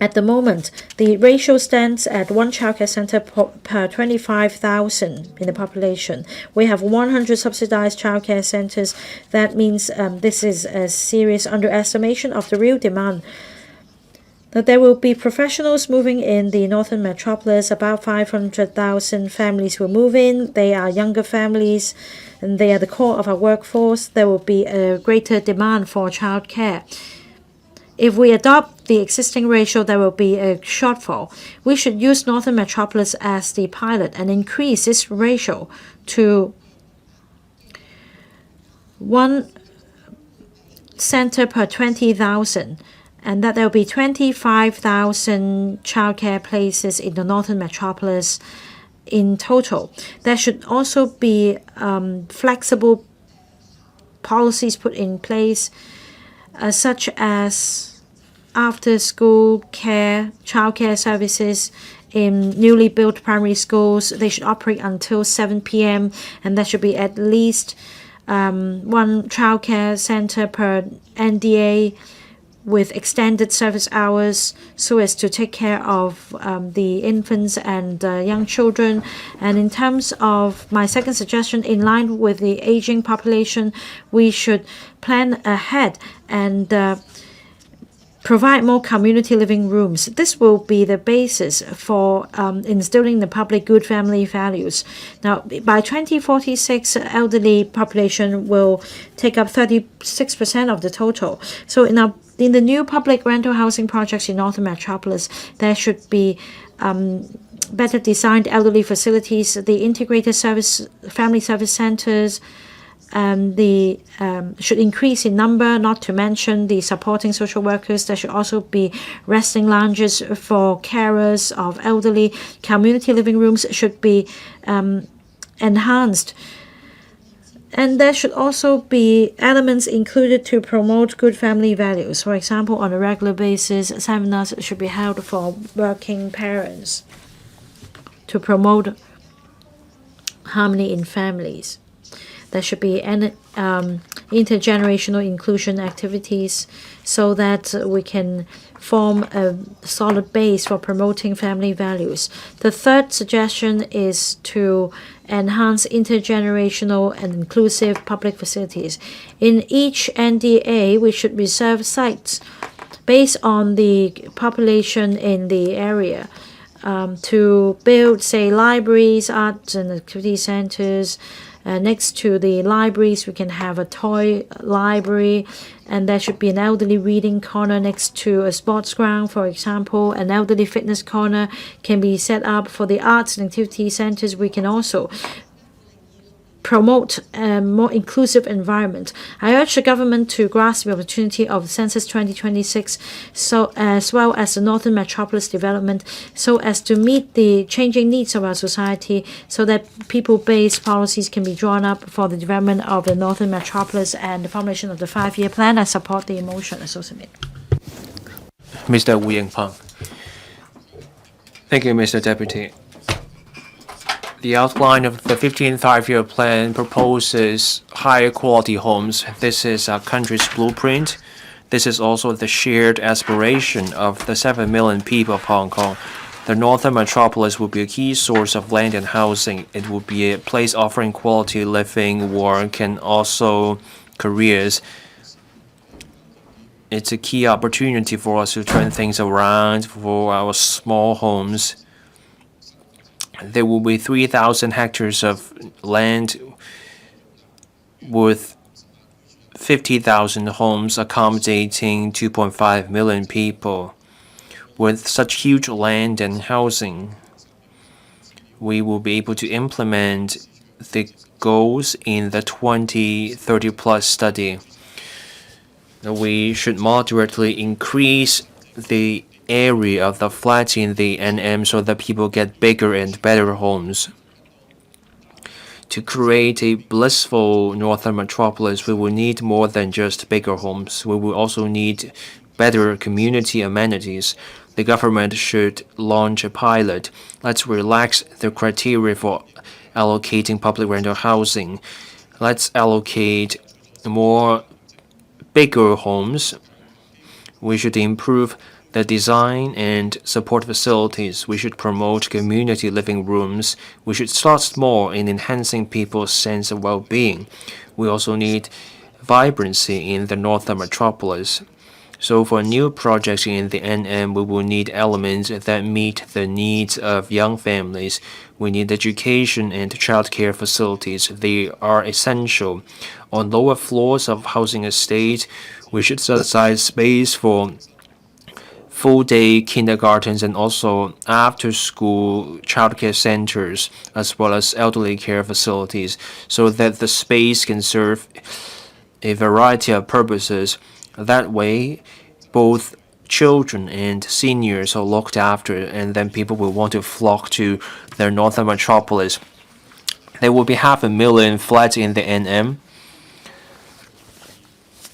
At the moment, the ratio stands at 1 childcare center per 25,000 in the population. We have 100 subsidized childcare centers. That means this is a serious underestimation of the real demand. Now, there will be professionals moving in the Northern Metropolis. About 500,000 families will move in. They are younger families, and they are the core of our workforce. There will be a greater demand for childcare. If we adopt the existing ratio, there will be a shortfall. We should use Northern Metropolis as the pilot and increase this ratio to 1 center per 20,000, and that there will be 25,000 childcare places in the Northern Metropolis in total. There should also be flexible policies put in place, such as after-school care, childcare services in newly built primary schools. They should operate until 7 p.m. and there should be at least 1 childcare center per NDA with extended service hours so as to take care of the infants and young children. And in terms of my second suggestion, in line with the aging population, we should plan ahead and provide more community living rooms. This will be the basis for instilling the public good family values. Now, by 2046, elderly population will take up 36% of the total. So in the new public rental housing projects in Northern Metropolis, there should be better designed elderly facilities, the integrated family service centers, should increase in number, not to mention the supporting social workers. There should also be resting lounges for carers of elderly. Community living rooms should be enhanced. And there should also be elements included to promote good family values. For example, on a regular basis, seminars should be held for working parents to promote harmony in families. There should be intergenerational inclusion activities so that we can form a solid base for promoting family values. The third suggestion is to enhance intergenerational and inclusive public facilities. In each NDA, we should reserve sites based on the population in the area to build, say, libraries, arts and activity centers. Next to the libraries, we can have a toy library, and there should be an elderly reading corner next to a sports ground. For example, an elderly fitness corner can be set up for the arts and activity centers. We can also promote a more inclusive environment. I urge the government to grasp the opportunity of Census 2026, so as well as the Northern Metropolis development, so as to meet the changing needs of our society, so that people-based policies can be drawn up for the development of the Northern Metropolis and the formulation of the 5-year plan. I support the motion. I so submit. Mr. Wu Yingpeng. Thank you, Mr. Deputy. The outline of the 15th five-year plan proposes higher quality homes. This is our country's blueprint. This is also the shared aspiration of the 7 million people of Hong Kong. The Northern Metropolis will be a key source of land and housing. It will be a place offering quality living, work, and also careers. It's a key opportunity for us to turn things around for our small homes. There will be 3,000 hectares of land with 50,000 homes accommodating 2.5 million people. With such huge land and housing, we will be able to implement the goals in the 2030 plus study. We should moderately increase the area of the flats in the NM so that people get bigger and better homes. To create a blissful northern metropolis, we will need more than just bigger homes. We will also need better community amenities. The government should launch a pilot. Let's relax the criteria for allocating public rental housing. Let's allocate more bigger homes. We should improve the design and support facilities. We should promote community living rooms. We should start small in enhancing people's sense of well-being. We also need vibrancy in the northern metropolis. So for new projects in the NM, we will need elements that meet the needs of young families. We need education and childcare facilities. They are essential. On lower floors of housing estates, we should set aside space for full-day kindergartens and also after-school childcare centers, as well as elderly care facilities, so that the space can serve a variety of purposes. That way, both children and seniors are looked after, and then people will want to flock to their northern metropolis. There will be 500,000 flats in the NM.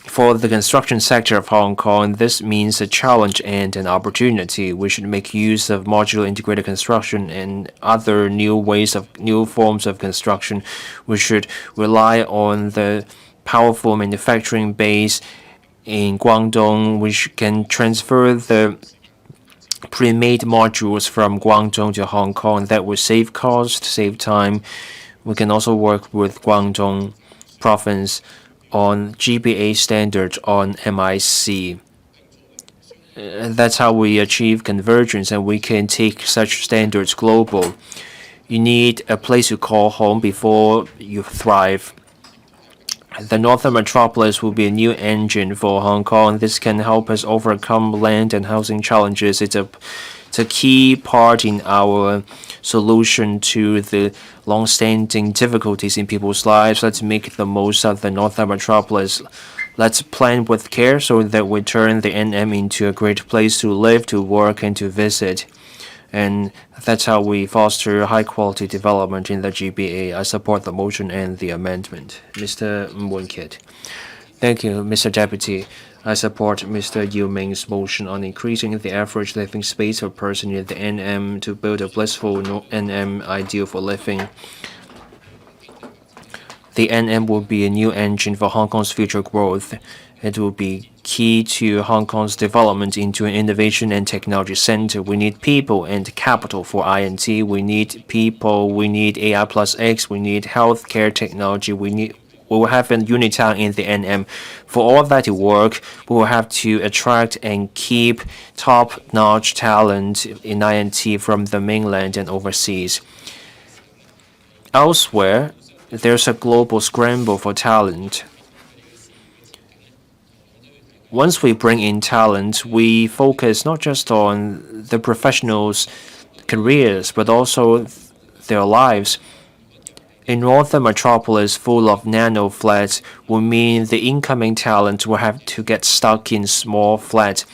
For the construction sector of Hong Kong, this means a challenge and an opportunity. We should make use of modular integrated construction and other new forms of construction. We should rely on the powerful manufacturing base in Guangdong, which can transfer the pre-made modules from Guangdong to Hong Kong. That will save cost, save time. We can also work with Guangdong province on GBA standards on MIC. That's how we achieve convergence, and we can take such standards global. You need a place to call home before you thrive. The northern metropolis will be a new engine for Hong Kong. This can help us overcome land and housing challenges. It's a key part in our solution to the long-standing difficulties in people's lives. Let's make the most of the northern metropolis. Let's plan with care so that we turn the NM into a great place to live, to work, and to visit. And that's how we foster high-quality development in the GBA. I support the motion and the amendment. Mr. Wen-kit. Thank you, Mr. Deputy. I support Mr. YIU Ming's motion on increasing the average living space per person in the NM to build a blissful NM ideal for living. The NM will be a new engine for Hong Kong's future growth. It will be key to Hong Kong's development into an innovation and technology center. We need people and capital for INT. We need people. We need AI plus X. We need healthcare technology. We will have a Unitown in the NM. For all that to work, we will have to attract and keep top-notch talent in INT from the mainland and overseas. Elsewhere, there's a global scramble for talent. Once we bring in talent, we focus not just on the professionals' careers, but also their lives. A northern metropolis full of nano flats will mean the incoming talent will have to get stuck in small flats.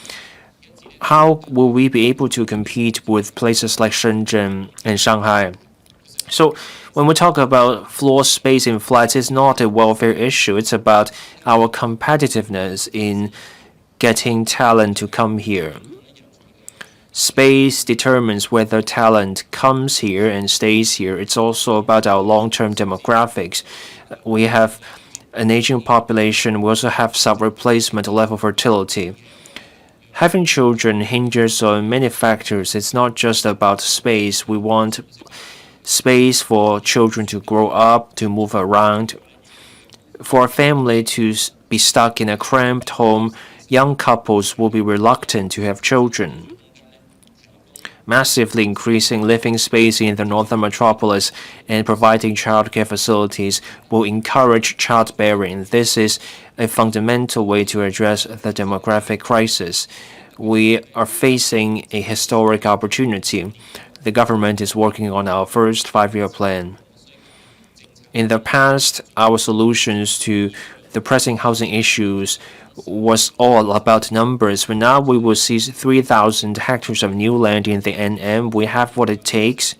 How will we be able to compete with places like Shenzhen and Shanghai? So when we talk about floor space in flats, it's not a welfare issue. It's about our competitiveness in getting talent to come here. Space determines whether talent comes here and stays here. It's also about our long-term demographics. We have an aging population. We also have sub-replacement level fertility. Having children hinges on many factors. It's not just about space. We want space for children to grow up, to move around. For a family to be stuck in a cramped home, young couples will be reluctant to have children. Massively increasing living space in the northern metropolis and providing childcare facilities will encourage childbearing. This is a fundamental way to address the demographic crisis. We are facing a historic opportunity. the government is working on our first 5-year plan. In the past, our solutions to the pressing housing issues was all about numbers, but now we will seize 3,000 hectares of new land in the NM. We have what it takes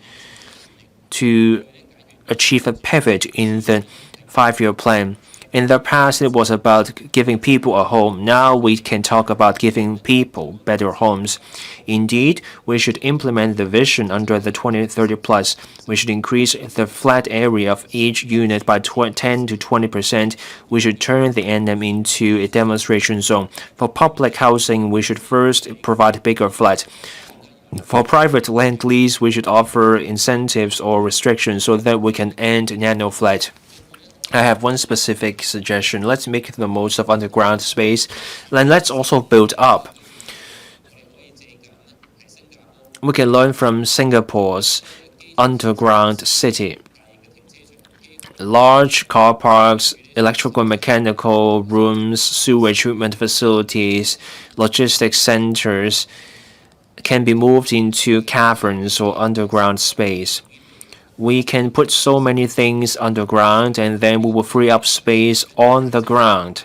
to achieve a pivot in the 5-year plan. In the past, it was about giving people a home. Now we can talk about giving people better homes. Indeed, we should implement the vision under the 2030 Plus. We should increase the flat area of each unit by 10 to 20%. We should turn the NM into a demonstration zone. For public housing, we should first provide bigger flats. For private land lease, we should offer incentives or restrictions so that we can end nano flat. I have one specific suggestion. Let's make the most of underground space, and let's also build up. We can learn from Singapore's underground city. Large car parks, electrical and mechanical rooms, sewage treatment facilities, logistics centers can be moved into caverns or underground space. We can put so many things underground, and then we will free up space on the ground.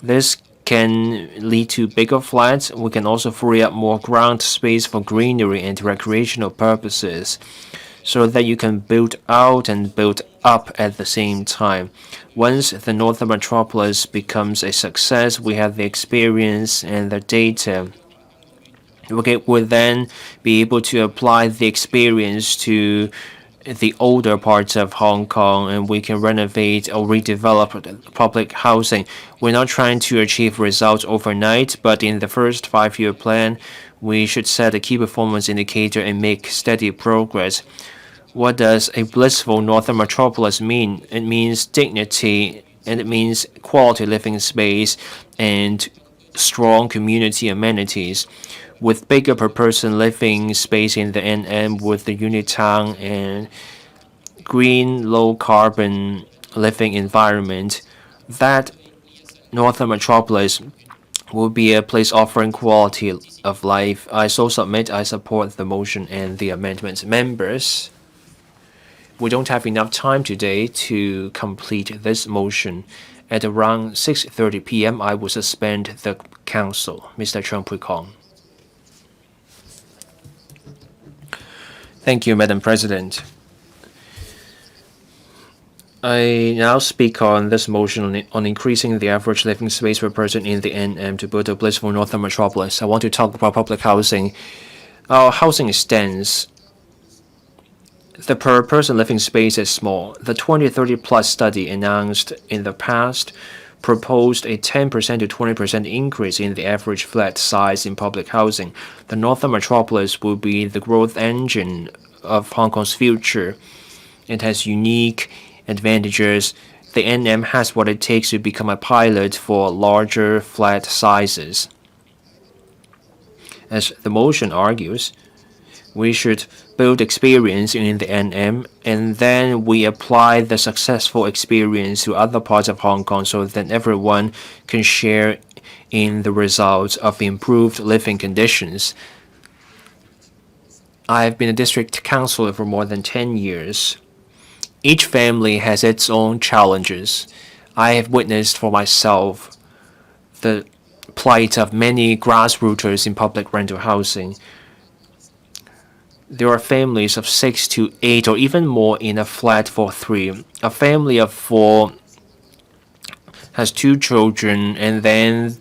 This can lead to bigger flats. We can also free up more ground space for greenery and recreational purposes, so that you can build out and build up at the same time. Once the Northern Metropolis becomes a success, we have the experience and the data. We will then be able to apply the experience to the older parts of Hong Kong, and we can renovate or redevelop public housing. We're not trying to achieve results overnight, but in the first 5-year plan, we should set a key performance indicator and make steady progress. What does a blissful Northern Metropolis mean? It means dignity, and it means quality living space and strong community amenities. With bigger per person living space in the NM, with the unit town and green, low carbon living environment, that Northern Metropolis will be a place offering quality of life. I so submit I support the motion and the amendments. Members, we don't have enough time today to complete this motion. At around 6:30 p.m., I will suspend the council. Mr. Cheung Pui-kong. Thank you, Madam President. I now speak on this motion on increasing the average living space per person in the NM to build a blissful Northern Metropolis. I want to talk about public housing. Our housing is dense. The per person living space is small. The 2030 Plus study announced in the past proposed a 10% to 20% increase in the average flat size in public housing. The Northern Metropolis will be the growth engine of Hong Kong's future. It has unique advantages. The NM has what it takes to become a pilot for larger flat sizes. As the motion argues, we should build experience in the NM, and then we apply the successful experience to other parts of Hong Kong so that everyone can share in the results of improved living conditions. I've been a district councillor for more than 10 years. Each family has its own challenges. I have witnessed for myself the plight of many grassrooters in public rental housing. There are families of 6 to 8 or even more in a flat for 3. A family of 4 has 2 children, and then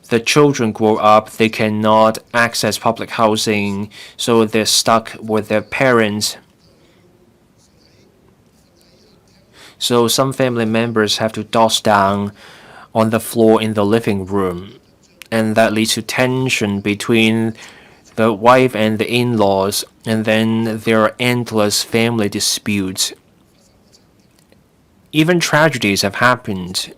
the children grow up, they cannot access public housing, so they're stuck with their parents. So some family members have to doss down on the floor in the living room, and that leads to tension between the wife and the in-laws, and then there are endless family disputes. Even tragedies have happened.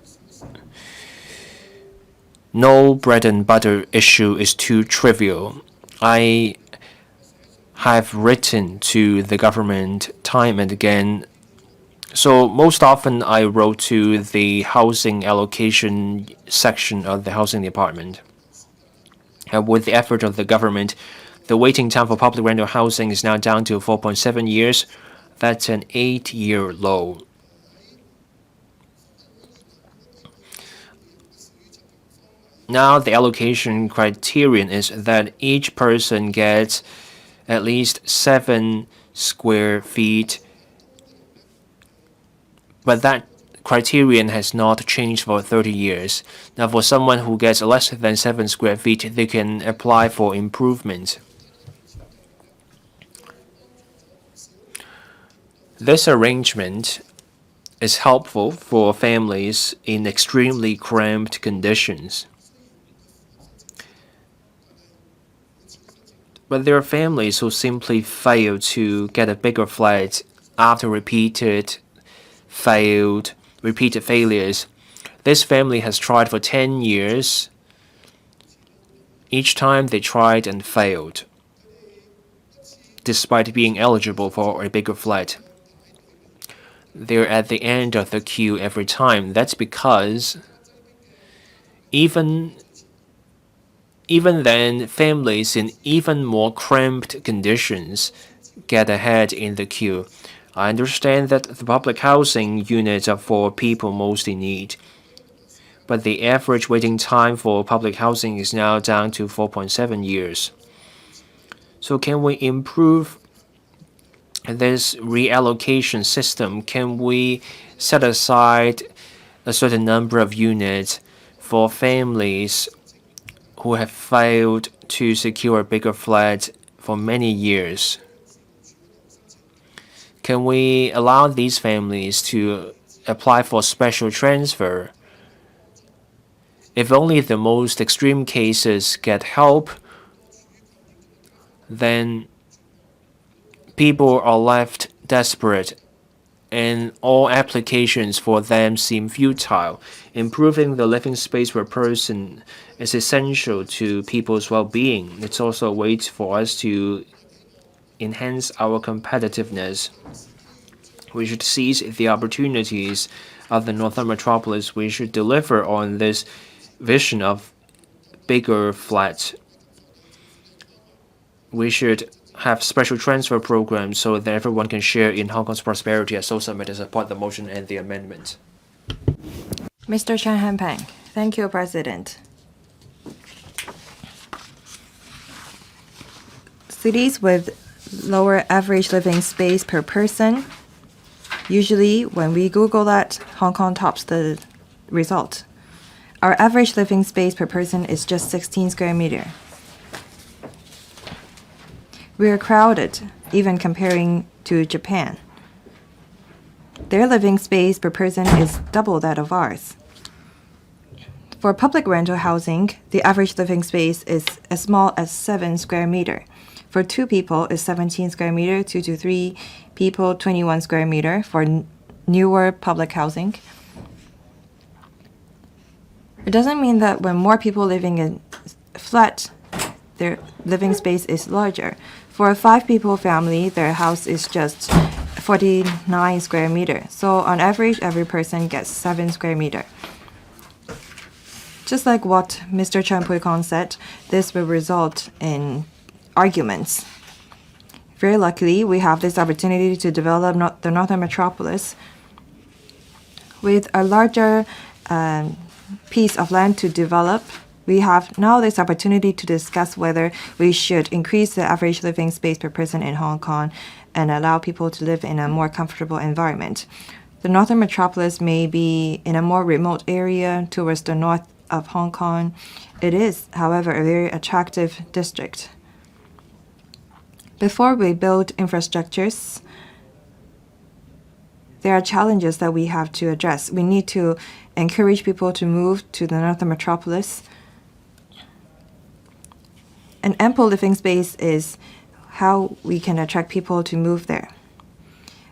No bread and butter issue is too trivial. I have written to the government time and again. So most often I wrote to the housing allocation section of the housing department. And with the effort of the government, The waiting time for public rental housing is now down to 4.7 years. That's an 8-year low. Now the allocation criterion is that each person gets at least 7 square feet, but that criterion has not changed for 30 years. Now for someone who gets less than 7 square feet, they can apply for improvement. This arrangement is helpful for families in extremely cramped conditions. But there are families who simply fail to get a bigger flat after repeated failures. This family has tried for 10 years. Each time they tried and failed, despite being eligible for a bigger flat. They're at the end of the queue every time. That's because even then, families in even more cramped conditions get ahead in the queue. I understand that the public housing units are for people most in need, but the average waiting time for public housing is now down to 4.7 years. So can we improve this reallocation system? Can we set aside a certain number of units for families who have failed to secure a bigger flat for many years? Can we allow these families to apply for special transfer? If only the most extreme cases get help, then people are left desperate and all applications for them seem futile. Improving the living space per person is essential to people's well-being. It's also a way for us to enhance our competitiveness. We should seize the opportunities of the Northern Metropolis. We should deliver on this vision of bigger flats. We should have special transfer programs so that everyone can share in Hong Kong's prosperity. I so submit to support the motion and the amendment. Mr. Chen Hanpeng. Thank you, President. Cities with lower average living space per person, usually when we Google that, Hong Kong tops the result. Our average living space per person is just 16 square meter. We are crowded, even comparing to Japan. Their living space per person is double that of ours. For public rental housing, the average living space is as small as 7 square meter. For 2 people, it's 17 square meter, 2 to 3 people, 21 square meter for newer public housing. It doesn't mean that when more people living in flat, their living space is larger. For a 5-people family, their house is just 49 square meter. So on average, every person gets 7 square meter. Just like what Mr. Chen Pui-kong said, this will result in arguments. Very luckily, we have this opportunity to develop the Northern Metropolis with a larger piece of land to develop. We have now this opportunity to discuss whether we should increase the average living space per person in Hong Kong and allow people to live in a more comfortable environment. The Northern Metropolis may be in a more remote area towards the north of Hong Kong. It is, however, a very attractive district. Before we build infrastructures, there are challenges that we have to address. We need to encourage people to move to the Northern Metropolis. An ample living space is how we can attract people to move there.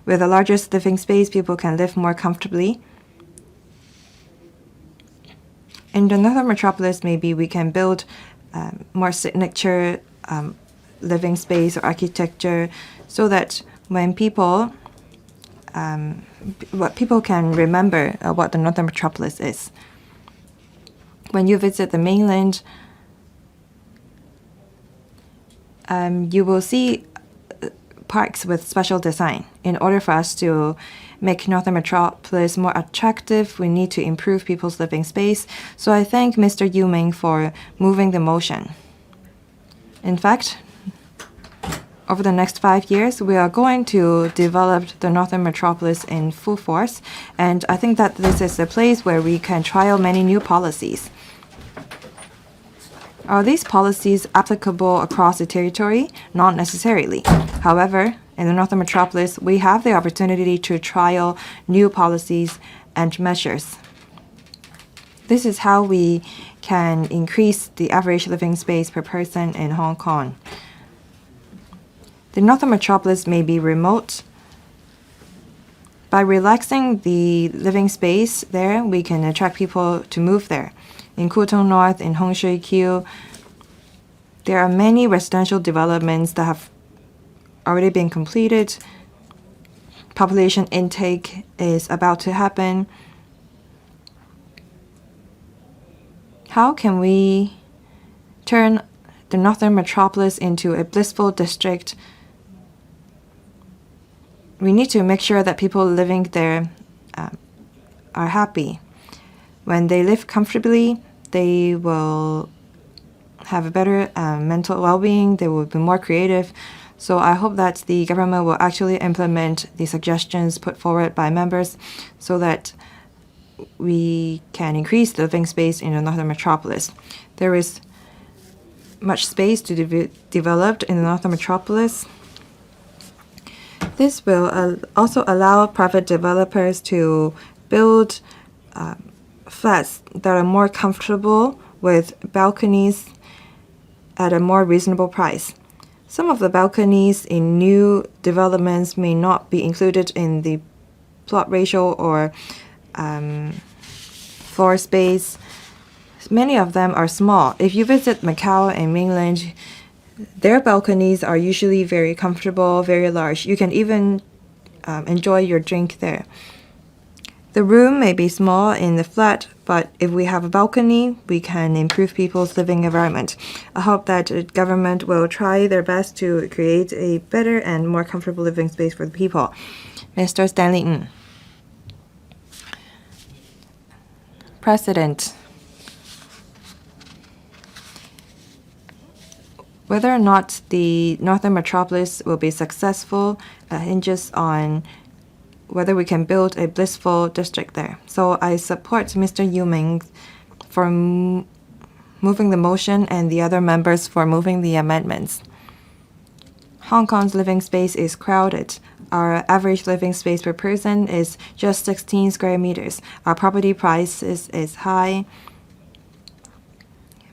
With the largest living space, people can live more comfortably. In the Northern Metropolis, maybe we can build more signature living space or architecture so that when people can remember what the Northern Metropolis is. When you visit the mainland, you will see parks with special design. In order for us to make Northern Metropolis more attractive, we need to improve people's living space. So I thank Mr. YIU Ming for moving the motion. In fact, over the next 5 years, we are going to develop the Northern Metropolis in full force, and I think that this is a place where we can trial many new policies. Are these policies applicable across the territory? Not necessarily. However, in the Northern Metropolis, we have the opportunity to trial new policies and measures. This is how we can increase the average living space per person in Hong Kong. The Northern Metropolis may be remote. By relaxing the living space there, we can attract people to move there. In Kutong North, in Hon YIU, there are many residential developments that have already been completed. Population intake is about to happen. How can we turn the Northern Metropolis into a blissful district? We need to make sure that people living there are happy. When they live comfortably, they will have a better mental well-being. They will be more creative. So I hope that the government will actually implement the suggestions put forward by members so that we can increase the living space in the Northern Metropolis. There is much space to be developed in the Northern Metropolis. This will also allow private developers to build flats that are more comfortable with balconies at a more reasonable price. Some of the balconies in new developments may not be included in the plot ratio or floor space. Many of them are small. If you visit Macau and mainland, their balconies are usually very comfortable, very large. You can even enjoy your drink there. The room may be small in the flat, but if we have a balcony, we can improve people's living environment. I hope that the government will try their best to create a better and more comfortable living space for the people. Mr. Stanley Ng. President, whether or not the Northern Metropolis will be successful hinges on whether we can build a blissful district there. So I support Mr. YIU Ming for moving the motion and the other members for moving the amendments. Hong Kong's living space is crowded. Our average living space per person is just 16 square meters. Our property price is high.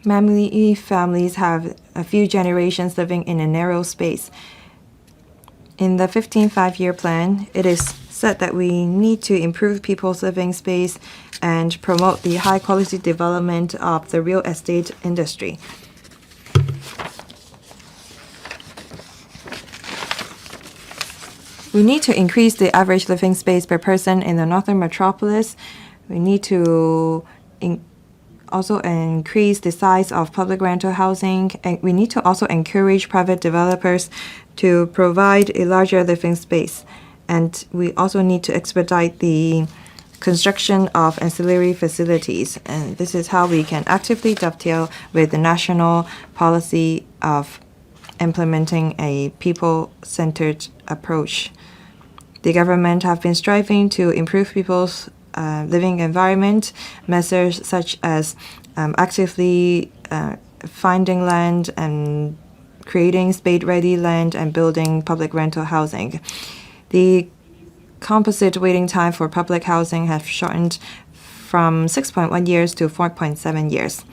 Many families have a few generations living in a narrow space. In the 15th five-year plan, it is said that we need to improve people's living space and promote the high-quality development of the real estate industry. We need to increase the average living space per person in the Northern Metropolis. We need to also increase the size of public rental housing, and we need to also encourage private developers to provide a larger living space. And we also need to expedite the construction of ancillary facilities. And this is how we can actively dovetail with the national policy of implementing a people-centered approach. The government have been striving to improve people's living environment. Measures such as actively finding land and creating spade-ready land and building public rental housing. The composite waiting time for public housing has shortened from 6.1 years to 4.7 years.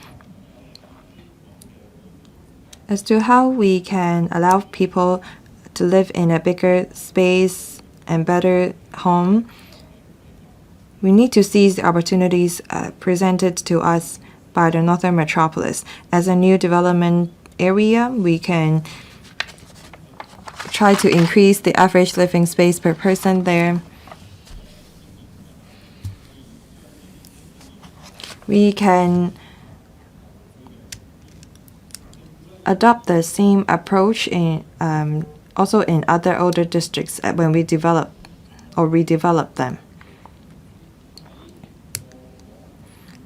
As to how we can allow people to live in a bigger space and better home, we need to seize the opportunities presented to us by the Northern Metropolis. As a new development area, we can try to increase the average living space per person there. We can adopt the same approach also in other older districts when we develop or redevelop them.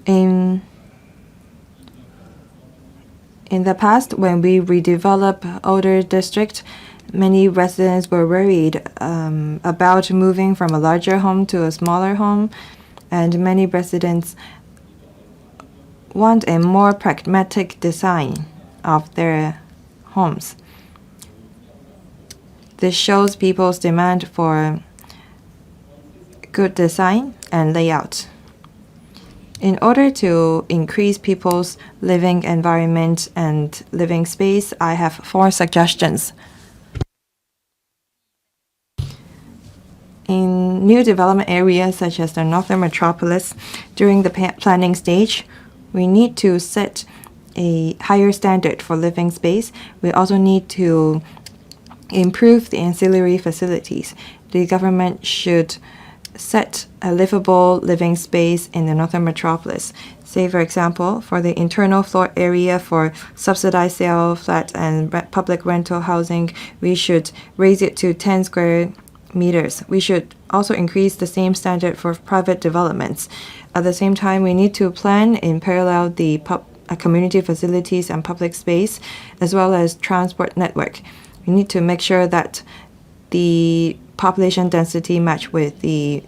In the past, when we redevelop older districts, many residents were worried about moving from a larger home to a smaller home, and many residents want a more pragmatic design of their homes. This shows people's demand for good design and layout. In order to increase people's living environment and living space, I have 4 suggestions. In new development areas such as the Northern Metropolis, during the planning stage, we need to set a higher standard for living space. We also need to improve the ancillary facilities. The government should set a livable living space in the Northern Metropolis. Say, for example, for the internal floor area for subsidized sale flats and public rental housing, we should raise it to 10 square meters. We should also increase the same standard for private developments. At the same time, we need to plan in parallel the community facilities and public space, as well as transport network. We need to make sure that the population density match with the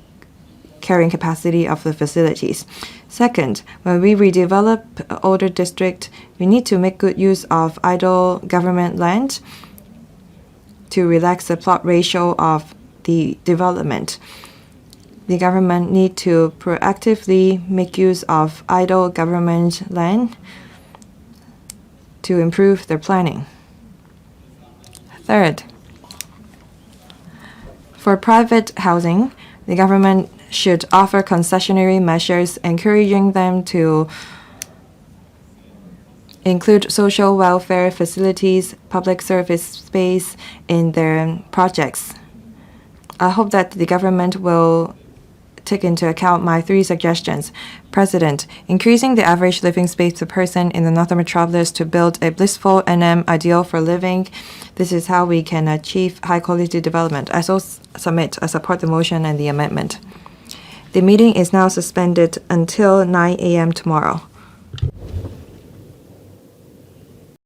carrying capacity of the facilities. Second, when we redevelop older district, we need to make good use of idle government land to relax the plot ratio of the development. The government need to proactively make use of idle government land to improve their planning. Third, for private housing, the government should offer concessionary measures encouraging them to include social welfare facilities, public service space in their projects. I hope that the government will take into account my 3 suggestions. President, increasing the average living space per person in the Northern Metropolis to build a blissful NM ideal for living. This is how we can achieve high-quality development. I support the motion and the amendment. The meeting is now suspended until 9 a.m. tomorrow.